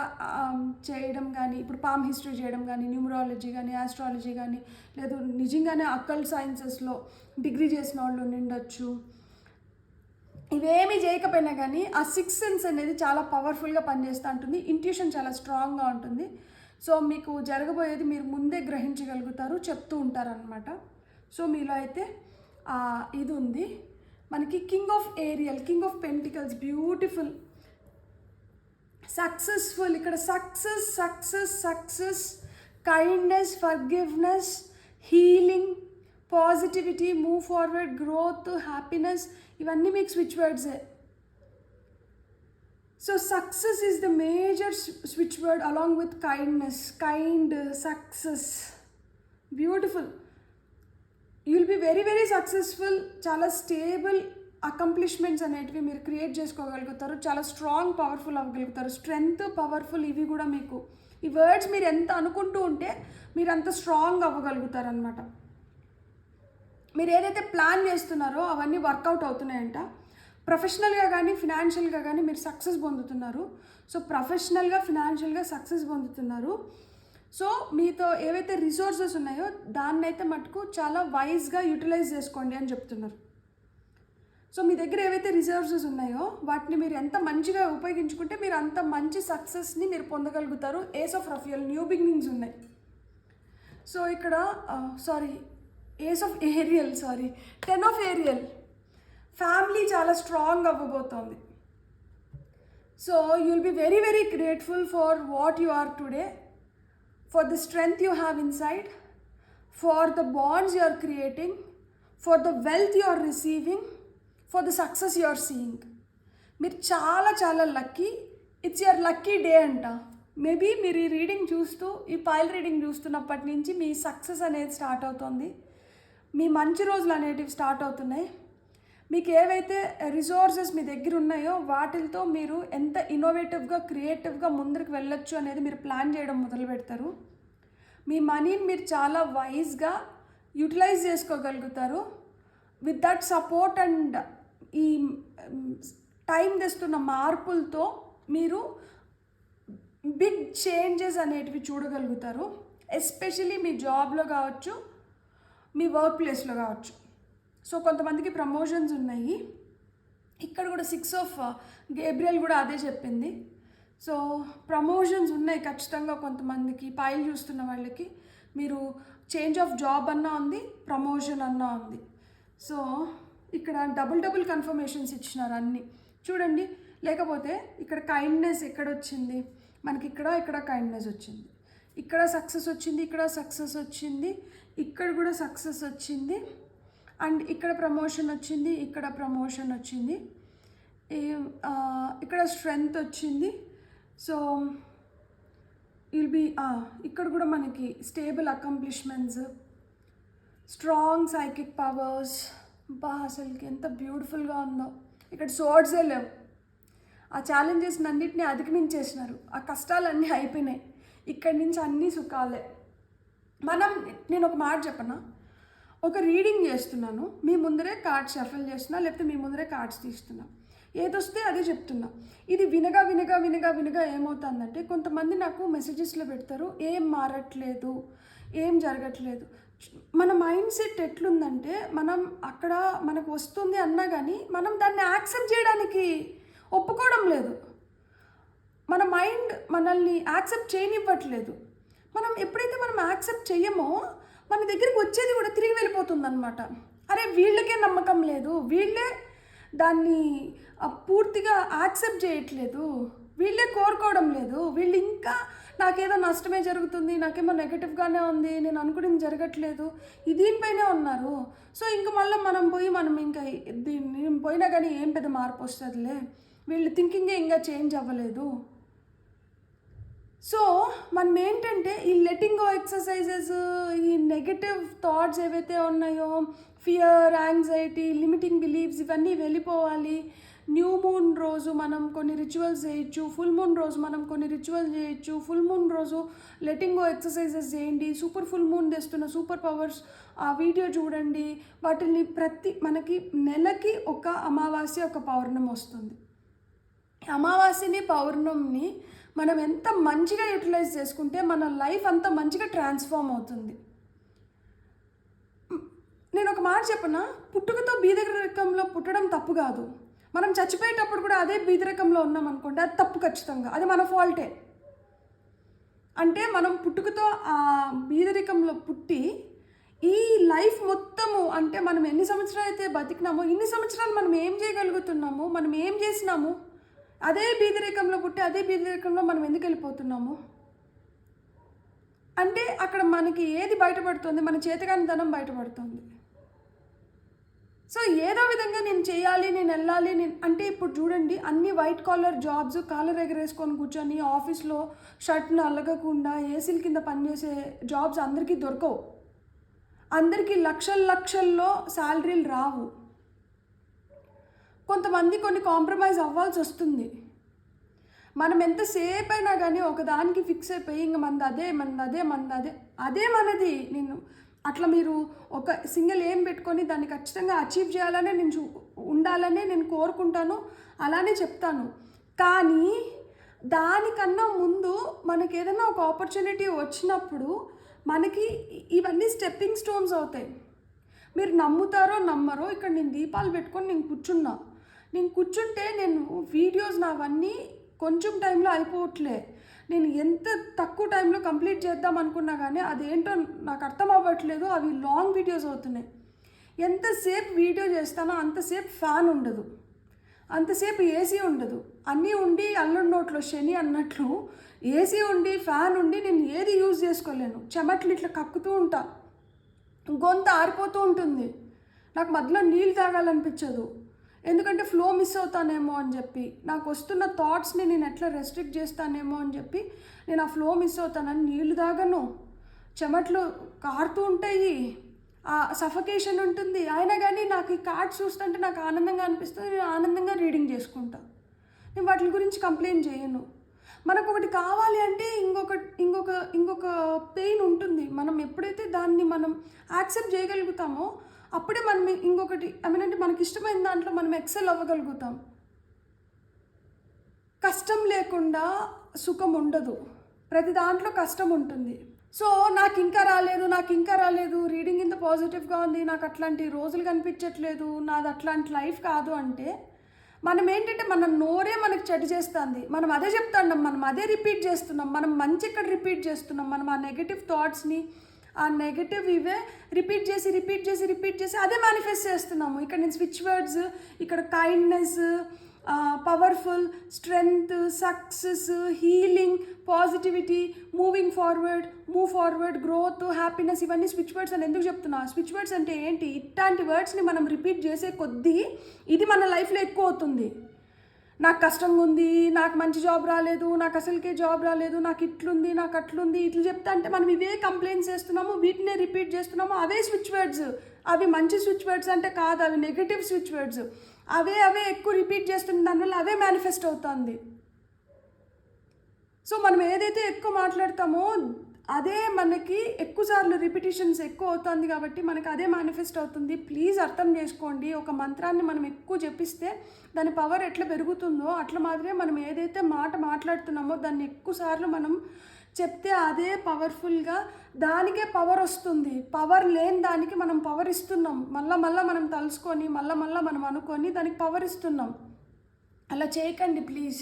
చేయడం కానీ, ఇప్పుడు పామ్ హిస్టరీ చేయడం కానీ, న్యూమరాలజీ కానీ, ఆస్ట్రాలజీ కానీ, లేదు నిజంగానే అకల్ట్ సైన్సెస్లో డిగ్రీ చేసిన వాళ్ళు ఉండొచ్చు. ఇవేమీ చేయకపోయినా కానీ ఆ 6th సెన్స్ అనేది చాలా పవర్ఫుల్గా పనిచేస్తూ ఉంటుంది. ఇంట్యూషన్ చాలా స్ట్రాంగ్గా ఉంటుంది. సో మీకు జరగబోయేది మీరు ముందే గ్రహించగలుగుతారు, చెప్తూ ఉంటారనమాట. సో మీలో అయితే ఇది ఉంది. మనకి king of Ariel, king of pentacles, beautiful, successful. ఇక్కడ success, kindness, forgiveness, healing, positivity, move forward, growth, happiness, ఇవన్నీ మీకు స్విచ్ వర్డ్సే. So success is the major switch word along with kindness. Kind, success, beautiful. You will be very very successful. చాలా స్టేబుల్ అకంప్లిష్మెంట్స్ అనేటివి మీరు క్రియేట్ చేసుకోగలుగుతారు. చాలా స్ట్రాంగ్, పవర్ఫుల్ అవ్వగలుగుతారు. స్ట్రెంగ్త్, పవర్ఫుల్, ఇవి కూడా మీకు ఈ వర్డ్స్ మీరు ఎంత అనుకుంటూ ఉంటే మీరు అంత స్ట్రాంగ్ అవ్వగలుగుతారు అనమాట. మీరు ఏదైతే ప్లాన్ చేస్తున్నారో అవన్నీ వర్కౌట్ అవుతున్నాయంట. ప్రొఫెషనల్గా కానీ ఫినాన్షియల్గా కానీ మీరు సక్సెస్ పొందుతున్నారు. సో ప్రొఫెషనల్గా, ఫినాన్షియల్గా సక్సెస్ పొందుతున్నారు. సో మీతో ఏవైతే రిసోర్సెస్ ఉన్నాయో దాన్నైతే మటుకు చాలా వైజ్గా యూటిలైజ్ చేసుకోండి అని చెప్తున్నారు. సో మీ దగ్గర ఏవైతే రిసోర్సెస్ ఉన్నాయో వాటిని మీరు ఎంత మంచిగా ఉపయోగించుకుంటే మీరు అంత మంచి సక్సెస్ని మీరు పొందగలుగుతారు. Ace of Raphael, new beginnings ఉన్నాయి. సో ఇక్కడ ace of Ariel, 10 of Ariel, family చాలా స్ట్రాంగ్ అవ్వబోతోంది. So you will be very very grateful for what you are today, for the strength you have inside, for the bonds you are creating, for the wealth you are receiving, for the success you are seeing. మీరు చాలా చాలా lucky. It's your lucky day అంట. మేబీ మీరు ఈ రీడింగ్ చూస్తూ, ఈ పైల్ రీడింగ్ చూస్తున్నప్పటి నుంచి మీ సక్సెస్ అనేది స్టార్ట్ అవుతుంది. మీ మంచి రోజులు అనేటివి స్టార్ట్ అవుతున్నాయి. మీకు ఏవైతే రిసోర్సెస్ మీ దగ్గర ఉన్నాయో వాటితో మీరు ఎంత ఇన్నోవేటివ్గా, క్రియేటివ్గా ముందుకు వెళ్ళొచ్చు అనేది మీరు ప్లాన్ చేయడం మొదలు పెడతారు. మీ మనీని మీరు చాలా వైజ్గా యూటిలైజ్ చేసుకోగలుగుతారు. విత్ దట్ సపోర్ట్ అండ్ ఈ టైం తెస్తున్న మార్పులతో మీరు బిగ్ చేంజెస్ అనేటివి చూడగలుగుతారు. ఎస్పెషలీ మీ జాబ్లో కావచ్చు, మీ వర్క్ ప్లేస్లో కావచ్చు. సో కొంతమందికి ప్రమోషన్స్ ఉన్నాయి. ఇక్కడ కూడా 6 ఆఫ్ గేబ్రియల్ కూడా అదే చెప్పింది. సో ప్రమోషన్స్ ఉన్నాయి ఖచ్చితంగా కొంతమందికి. పైలు చూస్తున్న వాళ్ళకి మీరు చేంజ్ ఆఫ్ జాబ్ అన్నా ఉంది, ప్రమోషన్ అన్నా ఉంది. సో ఇక్కడ డబుల్ కన్ఫర్మేషన్స్ ఇచ్చినారు అన్నీ చూడండి. లేకపోతే ఇక్కడ కైండ్నెస్ ఎక్కడొచ్చింది మనకి, ఇక్కడ కైండ్నెస్ వచ్చింది, ఇక్కడ సక్సెస్ వచ్చింది, ఇక్కడ సక్సెస్ వచ్చింది, ఇక్కడ కూడా సక్సెస్ వచ్చింది, అండ్ ఇక్కడ ప్రమోషన్ వచ్చింది, ఇక్కడ ప్రమోషన్ వచ్చింది, ఇక్కడ స్ట్రెంగ్త్ వచ్చింది. సో ఇక్కడ కూడా మనకి stable accomplishments, strong psychic powers. అసలుకి ఎంత బ్యూటిఫుల్గా ఉందో. ఇక్కడ సోర్డ్సే లేవు. ఆ ఛాలెంజెస్ అన్నింటినీ అధిగమించేసినారు. ఆ కష్టాలన్నీ అయిపోయినాయి. ఇక్కడి నుంచి అన్నీ సుఖాలే. నేను ఒక మాట చెప్పనా, ఒక రీడింగ్ చేస్తున్నాను, మీ ముందరే కార్డ్స్ షఫల్ చేస్తున్నా, లేకపోతే మీ ముందరే కార్డ్స్ తీస్తున్నా, ఏదొస్తే అదే చెప్తున్నా. ఇది వినగా ఏమవుతుందంటే, కొంతమంది నాకు మెసేజెస్లో పెడతారు, ఏం మారట్లేదు, ఏం జరగట్లేదు. మన మైండ్ సెట్ ఎట్లుందంటే, మనం అక్కడ మనకు వస్తుంది అన్నా కానీ మనం దాన్ని యాక్సెప్ట్ చేయడానికి ఒప్పుకోవడం లేదు. మన మైండ్ మనల్ని యాక్సెప్ట్ చేయనివ్వట్లేదు. ఎప్పుడైతే మనం యాక్సెప్ట్ చెయ్యమో మన దగ్గరికి వచ్చేది కూడా తిరిగి వెళ్ళిపోతుందన్నమాట. అరే వీళ్ళకే నమ్మకం లేదు, వీళ్ళే దాన్ని పూర్తిగా యాక్సెప్ట్ చేయట్లేదు, వీళ్ళే కోరుకోవడం లేదు, వీళ్ళు ఇంకా నాకేదో నష్టమే జరుగుతుంది, నాకేమో నెగటివ్గానే ఉంది, నేను అనుకునేది జరగట్లేదు, దీనిపైనే ఉన్నారు. సో ఇంకా మళ్ళీ మనం ఇంకా దీన్ని పోయినా కానీ ఏం పెద్ద మార్పు వస్తుందిలే, వీళ్ళు థింకింగే ఇంకా చేంజ్ అవ్వలేదు. సో మనం ఏంటంటే ఈ లెట్టింగ్ గో ఎక్సర్సైజెస్, ఈ నెగటివ్ థాట్స్ ఏవైతే ఉన్నాయో, ఫియర్, యాంగ్జైటీ, లిమిటింగ్ బిలీఫ్స్, ఇవన్నీ వెళ్ళిపోవాలి. న్యూ మూన్ రోజు మనం కొన్ని రిచువల్స్ చేయొచ్చు, ఫుల్ మూన్ రోజు మనం కొన్ని రిచువల్స్ చేయొచ్చు. ఫుల్ మూన్ రోజు లెట్టింగ్ గో ఎక్సర్సైజెస్ చేయండి. సూపర్ ఫుల్ మూన్ తెస్తున్న సూపర్ పవర్స్ ఆ వీడియో చూడండి. వాటిని మనకి నెలకి ఒక అమావాస్య, ఒక పౌర్ణమి వస్తుంది. అమావాస్యని, పౌర్ణమిని మనం ఎంత మంచిగా యూటిలైజ్ చేసుకుంటే మన లైఫ్ అంత మంచిగా ట్రాన్స్ఫార్మ్ అవుతుంది. నేను ఒక మాట చెప్పనా, పుట్టుకతో బీదరికంలో పుట్టడం తప్పు కాదు. మనం చచ్చిపోయేటప్పుడు కూడా అదే బీదరికంలో ఉన్నాం అనుకోండి, అది తప్పు ఖచ్చితంగా, అది మన ఫాల్టే. అంటే మనం పుట్టుకతో ఆ బీదరికంలో పుట్టి ఈ లైఫ్ మొత్తము, అంటే మనం ఎన్ని సంవత్సరాలు అయితే బతికినామో ఇన్ని సంవత్సరాలు మనం ఏం చేయగలుగుతున్నాము, మనం ఏం చేసినాము, అదే బీదరికంలో పుట్టి అదే బీదరికంలో మనం ఎందుకు వెళ్ళిపోతున్నాము అంటే అక్కడ మనకి ఏది బయటపడుతుంది, మన చేతగానితనం బయటపడుతుంది. సో ఏదో విధంగా నేను చేయాలి, నేను వెళ్ళాలి, అంటే ఇప్పుడు చూడండి, అన్ని వైట్ కాలర్ జాబ్స్, కాలర్ ఎగరేసుకొని కూర్చొని ఆఫీస్లో షర్ట్ను అలగకుండా ఏసీల కింద పనిచేసే జాబ్స్ అందరికీ దొరకవు. అందరికీ లక్షల్లో శాలరీలు రావు. కొంతమంది కొన్ని కాంప్రమైజ్ అవ్వాల్సి వస్తుంది. మనం ఎంతసేపు అయినా కానీ ఒకదానికి ఫిక్స్ అయిపోయి ఇంక అదే మనది. నేను అట్లా మీరు ఒక సింగిల్ ఏం పెట్టుకొని దాన్ని ఖచ్చితంగా అచీవ్ చేయాలనే ఉండాలనే నేను కోరుకుంటాను, అలానే చెప్తాను. కానీ దానికన్నా ముందు మనకి ఏదైనా ఒక ఆపర్చునిటీ వచ్చినప్పుడు మనకి ఇవన్నీ స్టెప్పింగ్ స్టోన్స్ అవుతాయి. మీరు నమ్ముతారో నమ్మరో, ఇక్కడ నేను దీపాలు పెట్టుకొని నేను కూర్చుంటే నేను వీడియోస్ నావన్నీ కొంచెం టైంలో అయిపోవట్లే. నేను ఎంత తక్కువ టైంలో కంప్లీట్ చేద్దాం అనుకున్నా కానీ అదేంటో నాకు అర్థం అవ్వట్లేదు, అవి లాంగ్ వీడియోస్ అవుతున్నాయి. ఎంతసేపు వీడియో చేస్తానో అంతసేపు ఫ్యాన్ ఉండదు, అంతసేపు ఏసీ ఉండదు. అన్నీ ఉండి అల్లుడి నోట్లో శని అన్నట్లు ఏసీ ఉండి ఫ్యాన్ ఉండి నేను ఏది యూజ్ చేసుకోలేను. చెమట్లు ఇట్లా కక్కుతూ ఉంటా, గొంతు ఆరిపోతూ ఉంటుంది, నాకు మధ్యలో నీళ్ళు తాగాలనిపించదు. ఎందుకంటే ఫ్లో మిస్ అవుతానేమో అని చెప్పి, నాకు వస్తున్న థాట్స్ని నేను ఎట్లా రెస్ట్రిక్ట్ చేస్తానేమో అని చెప్పి నేను ఆ ఫ్లో మిస్ అవుతానని నీళ్లు తాగను, చెమట్లు కారుతూ ఉంటాయి, ఆ సఫకేషన్ ఉంటుంది. అయినా కానీ నాకు ఈ కార్డ్స్ చూస్తుంటే నాకు ఆనందంగా అనిపిస్తుంది, నేను ఆనందంగా రీడింగ్ చేసుకుంటా. నేను వాటి గురించి కంప్లైంట్ చేయను. మనకు ఒకటి కావాలి అంటే ఇంకొక పెయిన్ ఉంటుంది. మనం ఎప్పుడైతే దాన్ని మనం యాక్సెప్ట్ చేయగలుగుతామో అప్పుడే మనం ఇంకొకటి అంటే మనకి ఇష్టమైన దాంట్లో మనం ఎక్సెల్ అవ్వగలుగుతాం. కష్టం లేకుండా సుఖం ఉండదు, ప్రతి దాంట్లో కష్టం ఉంటుంది. సో నాకు ఇంకా రాలేదు, రీడింగ్ ఇంత పాజిటివ్గా ఉంది, నాకు అట్లాంటి రోజులు కనిపించట్లేదు, నాది అట్లాంటి లైఫ్ కాదు అంటే మనం ఏంటంటే మన నోరే మనకు చెడు చేస్తుంది. మనం అదే చెప్తాం, మనం అదే రిపీట్ చేస్తున్నాం, మనం మంచి ఇక్కడ రిపీట్ చేస్తున్నాం, మనం ఆ నెగిటివ్ థాట్స్ని ఆ నెగిటివ్ ఇవే రిపీట్ చేసి అదే మేనిఫెస్ట్ చేస్తున్నాము. ఇక్కడ నేను స్విచ్ వర్డ్స్, ఇక్కడ kindness, powerful, strength, success, healing, positivity, move forward, growth, happiness, ఇవన్నీ స్విచ్ వర్డ్స్ అని ఎందుకు చెప్తున్నా? స్విచ్ వర్డ్స్ అంటే ఏంటి? ఇట్లాంటి వర్డ్స్ని మనం రిపీట్ చేసే కొద్దీ ఇది మన లైఫ్లో ఎక్కువ అవుతుంది. నాకు కష్టంగా ఉంది, నాకు మంచి జాబ్ రాలేదు, నాకు అసలుకే జాబ్ రాలేదు, నాకు ఇట్లుంది, నాకు అట్లుంది, ఇట్లా చెప్తా అంటే మనం ఇవే కంప్లైంట్స్ చేస్తున్నాము, వీటినే రిపీట్ చేస్తున్నాము. అవే స్విచ్ వర్డ్స్, అవి మంచి స్విచ్ వర్డ్స్ అంటే కాదు, అవి నెగిటివ్ స్విచ్ వర్డ్స్. అవే ఎక్కువ రిపీట్ చేస్తున్న దానివల్ల అవే మేనిఫెస్ట్ అవుతుంది. సో మనం ఏదైతే ఎక్కువ మాట్లాడతామో అదే మనకి ఎక్కువసార్లు రిపిటేషన్స్ ఎక్కువ అవుతుంది కాబట్టి మనకి అదే మేనిఫెస్ట్ అవుతుంది. ప్లీజ్ అర్థం చేసుకోండి. ఒక మంత్రాన్ని మనం ఎక్కువ జపిస్తే దాని పవర్ ఎట్లా పెరుగుతుందో అట్లా మాదిరే మనం ఏదైతే మాట మాట్లాడుతున్నామో దాన్ని ఎక్కువసార్లు మనం చెప్తే అదే పవర్ఫుల్గా దానికే పవర్ వస్తుంది. పవర్ లేని దానికి మనం పవర్ ఇస్తున్నాం. మళ్ళా మనం తలుసుకొని మళ్ళా మనం అనుకొని దానికి పవర్ ఇస్తున్నాం. అలా చేయకండి ప్లీజ్.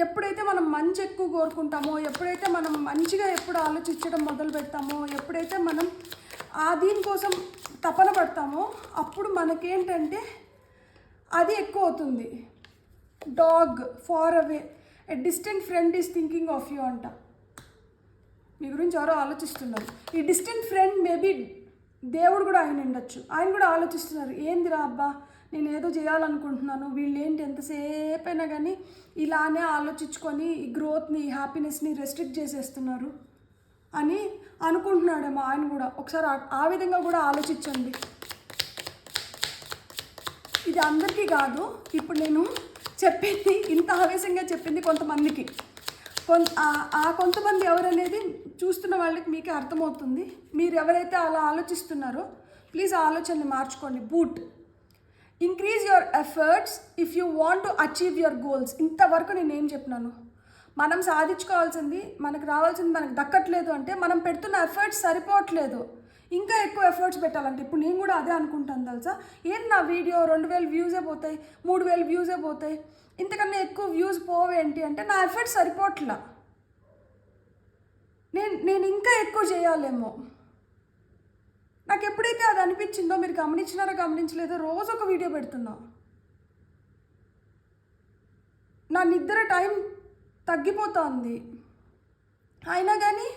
ఎప్పుడైతే మనం మంచి ఎక్కువ కోరుకుంటామో, ఎప్పుడైతే మనం మంచిగా ఎప్పుడు ఆలోచించడం మొదలు పెడతామో, ఎప్పుడైతే మనం దీనికోసం తపన పడతామో అప్పుడు మనకేంటంటే అది ఎక్కువ అవుతుంది. Dog far away, a distant friend is thinking of you అంట. మీ గురించి ఎవరో ఆలోచిస్తున్నారు. ఈ డిస్టెంట్ ఫ్రెండ్ మేబీ దేవుడు కూడా ఆయన ఉండొచ్చు. ఆయన కూడా ఆలోచిస్తున్నారు, ఏందిరా అబ్బా నేను ఏదో చేయాలనుకుంటున్నాను, వీళ్ళు ఏంటి ఎంతసేపు అయినా కానీ ఇలానే ఆలోచించుకొని ఈ గ్రోత్ని, ఈ హ్యాపీనెస్ని రెస్ట్రిక్ట్ చేసేస్తున్నారు అని అనుకుంటున్నాడేమో ఆయన కూడా. ఒకసారి ఆ విధంగా కూడా ఆలోచించండి. ఇది అందరికీ కాదు, ఇప్పుడు నేను చెప్పింది ఇంత ఆవేశంగా చెప్పింది కొంతమందికి. కొంతమంది ఎవరనేది చూస్తున్న వాళ్ళకి మీకే అర్థమవుతుంది. మీరు ఎవరైతే అలా ఆలోచిస్తున్నారో ప్లీజ్ ఆలోచనని మార్చుకోండి. Boot increase your efforts if you want to achieve your goals. ఇంతవరకు నేను ఏం చెప్పినాను? మనం సాధించుకోవాల్సింది, మనకు రావాల్సింది మనకు దక్కట్లేదు అంటే మనం పెడుతున్న ఎఫర్ట్స్ సరిపోవట్లేదు. ఇంకా ఎక్కువ ఎఫర్ట్స్ పెట్టాలంటే ఇప్పుడు నేను కూడా అదే అనుకుంటాను తెలుసా. ఏంటి నా వీడియో 2000 వ్యూసే పోతాయి, 3000 వ్యూసే పోతాయి, ఇంతకన్నా ఎక్కువ వ్యూస్ పోవేంటి అంటే నా ఎఫర్ట్స్ సరిపోవట్లా. నేను ఇంకా ఎక్కువ చేయాలేమో. నాకు ఎప్పుడైతే అది అనిపించిందో, మీరు గమనించలేదో, రోజు ఒక వీడియో పెడుతున్నా. నా నిద్ర టైం తగ్గిపోతుంది. అయినా కానీ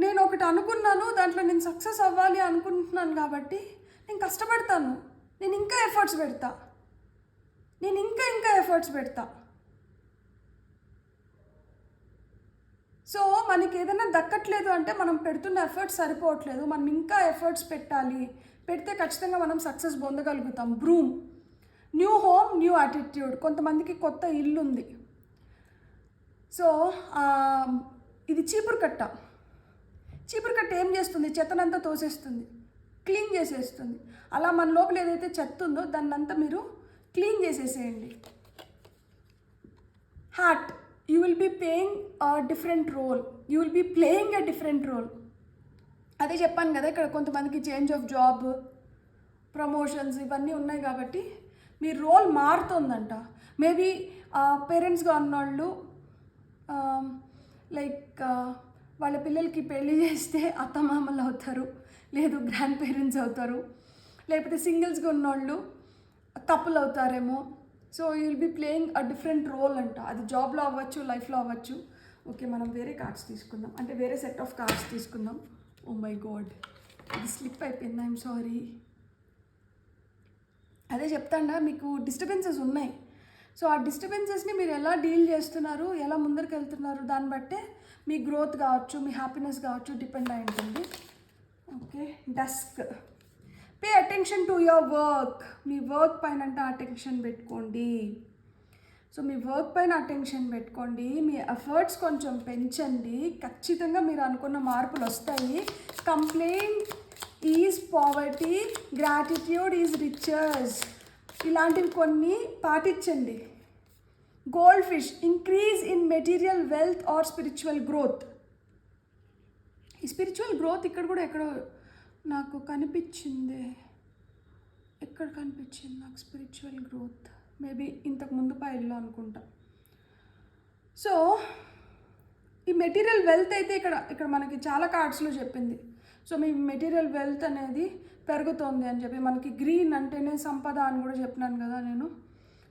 నేను ఒకటి అనుకున్నాను, దాంట్లో నేను సక్సెస్ అవ్వాలి అనుకుంటున్నాను కాబట్టి నేను కష్టపడతాను. నేను ఇంకా ఎఫర్ట్స్ పెడతా. సో మనకి ఏదైనా దక్కట్లేదు అంటే మనం పెడుతున్న ఎఫర్ట్స్ సరిపోవట్లేదు. మనం ఇంకా ఎఫర్ట్స్ పెట్టాలి. పెడితే ఖచ్చితంగా మనం సక్సెస్ పొందగలుగుతాం. Broom, new home, new attitude. కొంతమందికి కొత్త ఇల్లు ఉంది. సో ఇది చీపురు కట్ట ఏం చేస్తుంది? చెత్తనంతా తోసేస్తుంది, క్లీన్ చేసేస్తుంది. అలా మన లోపల ఏదైతే చెత్త ఉందో దాన్నంతా మీరు క్లీన్ చేసేసేయండి. Heart, you will be playing a different role. అదే చెప్పాను కదా, ఇక్కడ కొంతమందికి చేంజ్ ఆఫ్ జాబ్, ప్రమోషన్స్ ఇవన్నీ ఉన్నాయి కాబట్టి మీ రోల్ మారుతుందంట. మేబీ పేరెంట్స్గా ఉన్నవాళ్ళు లైక్ వాళ్ళ పిల్లలకి పెళ్లి చేస్తే అత్తమామలు అవుతారు, లేదు గ్రాండ్ పేరెంట్స్ అవుతారు, లేకపోతే సింగిల్స్గా ఉన్నవాళ్ళు కపుల్ అవుతారేమో. So you will be playing a different role అంట. అది జాబ్లో అవ్వచ్చు, లైఫ్లో అవ్వచ్చు. ఓకే, మనం వేరే కార్డ్స్ తీసుకుందాం, అంటే వేరే సెట్ ఆఫ్ కార్డ్స్ తీసుకుందాం. ఓ మై గాడ్, ఇది స్లిప్ అయిపోయింది, ఐఎమ్ సారీ. అదే చెప్తాండా, మీకు డిస్టర్బెన్సెస్ ఉన్నాయి. సో ఆ డిస్టర్బెన్సెస్ని మీరు ఎలా డీల్ చేస్తున్నారు, ఎలా ముందరికి వెళ్తున్నారు, దాన్ని బట్టే మీ గ్రోత్ కావచ్చు, మీ హ్యాపీనెస్ కావచ్చు డిపెండ్ అయి ఉంటుంది. Okay, dusk, pay attention to your work. Me work పైన అంటే అటెన్షన్ పెట్టుకోండి. సో మీ వర్క్ పైన అటెన్షన్ పెట్టుకోండి, మీ ఎఫర్ట్స్ కొంచెం పెంచండి. ఖచ్చితంగా మీరు అనుకున్న మార్పులు వస్తాయి. Complaint is poverty, gratitude is riches. ఇలాంటివి కొన్ని పాటించండి. Goldfish, increase in material wealth or spiritual growth. ఈ స్పిరిచువల్ గ్రోత్ ఇక్కడ కూడా ఎక్కడో నాకు కనిపించింది. ఎక్కడ కనిపించింది నాకు స్పిరిచువల్ గ్రోత్? మేబీ ఇంతకు ముందు పైల్లో అనుకుంటా. సో ఈ మెటీరియల్ వెల్త్ అయితే ఇక్కడ మనకి చాలా కార్డ్స్లో చెప్పింది. సో మీ మెటీరియల్ వెల్త్ అనేది పెరుగుతోంది అని చెప్పి, మనకి గ్రీన్ అంటేనే సంపద అని కూడా చెప్పినాను కదా నేను.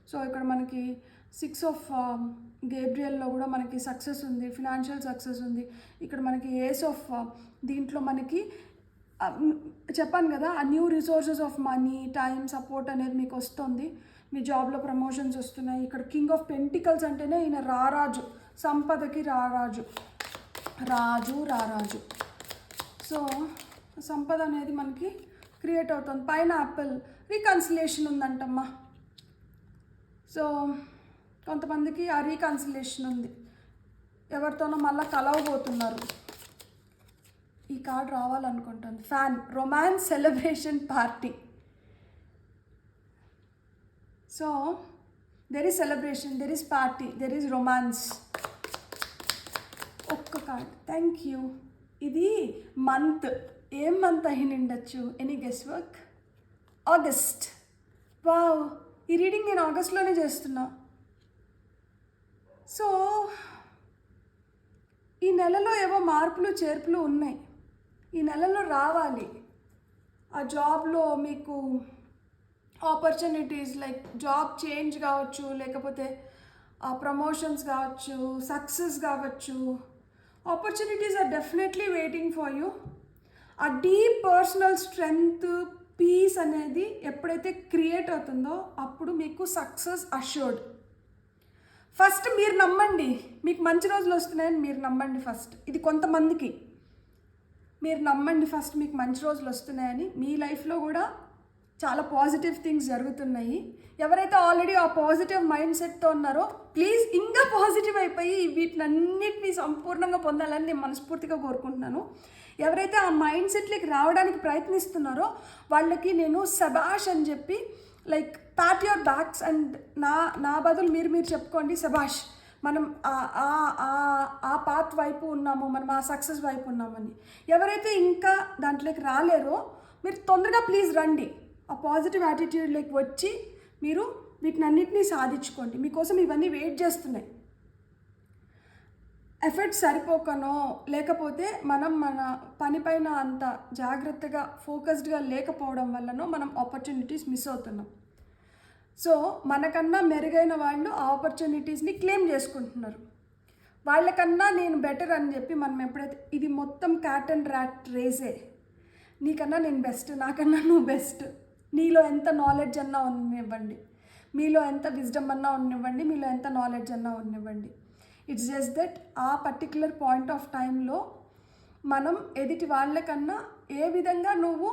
సో ఇక్కడ మనకి 6 ఆఫ్ గేబ్రియల్లో కూడా మనకి సక్సెస్ ఉంది, ఫినాన్షియల్ సక్సెస్ ఉంది. ఇక్కడ మనకి ఏస్ ఆఫ్ దీంట్లో మనకి చెప్పాను కదా, ఆ new resources of money, time, support అనేది మీకు వస్తుంది. మీ జాబ్లో ప్రమోషన్స్ వస్తున్నాయి. ఇక్కడ కింగ్ ఆఫ్ పెంటికల్స్ అంటేనే ఈయన రారాజు, సంపదకి రారాజు, రారాజు. సో సంపద అనేది మనకి క్రియేట్ అవుతుంది. పైన యాపిల్ రీకన్సిలేషన్ ఉందంటమ్మా. సో కొంతమందికి ఆ రీకన్సిలేషన్ ఉంది, ఎవరితోనో మళ్ళీ కలవబోతున్నారు. ఈ కార్డ్ రావాలనుకుంటుంది. Fun, romance, celebration, party. So there is celebration, there is party, there is romance. ఒక్క కార్డ్. Thank you. ఇది మంత్, ఏం మంత్ అయి ఉండొచ్చు? Any guess work? August. Wow, ఈ రీడింగ్ నేను ఆగస్ట్లోనే చేస్తున్నా. సో ఈ నెలలో ఏవో మార్పులు చేర్పులు ఉన్నాయి, ఈ నెలలో రావాలి. ఆ జాబ్లో మీకు ఆపర్చునిటీస్, లైక్ జాబ్ చేంజ్ కావచ్చు, లేకపోతే ప్రమోషన్స్ కావచ్చు, సక్సెస్ కావచ్చు. Opportunities are definitely waiting for you. ఆ డీప్ పర్సనల్ స్ట్రెంగ్త్, పీస్ అనేది ఎప్పుడైతే క్రియేట్ అవుతుందో అప్పుడు మీకు సక్సెస్ అష్యూర్డ్. ఫస్ట్ మీరు నమ్మండి, మీకు మంచి రోజులు వస్తున్నాయని మీరు నమ్మండి. ఫస్ట్ ఇది కొంతమందికి మీరు నమ్మండి, ఫస్ట్ మీకు మంచి రోజులు వస్తున్నాయని. మీ లైఫ్లో కూడా చాలా పాజిటివ్ థింగ్స్ జరుగుతున్నాయి. ఎవరైతే ఆల్రెడీ ఆ పాజిటివ్ మైండ్ సెట్తో ఉన్నారో ప్లీజ్ ఇంకా పాజిటివ్ అయిపోయి వీటినన్నిటినీ సంపూర్ణంగా పొందాలని నేను మనస్ఫూర్తిగా కోరుకుంటున్నాను. ఎవరైతే ఆ మైండ్ సెట్లోకి రావడానికి ప్రయత్నిస్తున్నారో వాళ్ళకి నేను శబాష్ అని చెప్పి, like Pat your backs and నా బదులు మీరు చెప్పుకోండి, శబాష్, మనం ఆ పాత్ వైపు ఉన్నాము, మనం ఆ సక్సెస్ వైపు ఉన్నామని. ఎవరైతే ఇంకా దాంట్లోకి రాలేరో మీరు తొందరగా ప్లీజ్ రండి, ఆ పాజిటివ్ యాటిట్యూడ్లోకి వచ్చి మీరు వీటినన్నిటినీ సాధించుకోండి. మీకోసం ఇవన్నీ వెయిట్ చేస్తున్నాయి. ఎఫర్ట్స్ సరిపోకనో, లేకపోతే మనం మన పనిపైన అంత జాగ్రత్తగా ఫోకస్డ్గా లేకపోవడం వల్లనో మనం ఆపర్చునిటీస్ మిస్ అవుతున్నాం. సో మనకన్నా మెరుగైన వాళ్ళు ఆ ఆపర్చునిటీస్ని క్లెయిమ్ చేసుకుంటున్నారు. వాళ్ళకన్నా నేను బెటర్ అని చెప్పి మనం ఎప్పుడైతే, ఇది మొత్తం క్యాట్ అండ్ ర్యాట్ రేసే. నీకన్నా నేను బెస్ట్, నాకన్నా నువ్వు బెస్ట్. నీలో ఎంత నాలెడ్జ్ అన్నా ఉన్నివ్వండి, మీలో ఎంత విజ్డమ్ అన్నా ఉన్నివ్వండి, మీలో ఎంత నాలెడ్జ్ అన్నా ఉన్నివ్వండి. ఇట్స్ జస్ట్ దట్ ఆ పర్టిక్యులర్ పాయింట్ ఆఫ్ టైంలో మనం ఎదుటి వాళ్ళకన్నా ఏ విధంగా నువ్వు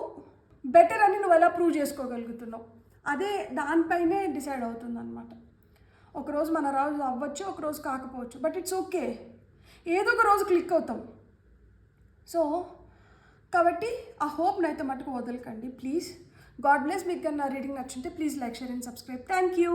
బెటర్ అని నువ్వు ఎలా ప్రూవ్ చేసుకోగలుగుతున్నావు, అదే దానిపైనే డిసైడ్ అవుతుంది అనమాట. ఒకరోజు మన రోజు అవ్వచ్చు, ఒకరోజు కాకపోవచ్చు, బట్ ఇట్స్ ఓకే, ఏదో ఒక రోజు క్లిక్ అవుతాం. సో కాబట్టి ఆ హోప్ని అయితే మటుకు వదలకండి ప్లీజ్. God bless. మీకు నా రీడింగ్ నచ్చుంటే please like, share and subscribe. Thank you.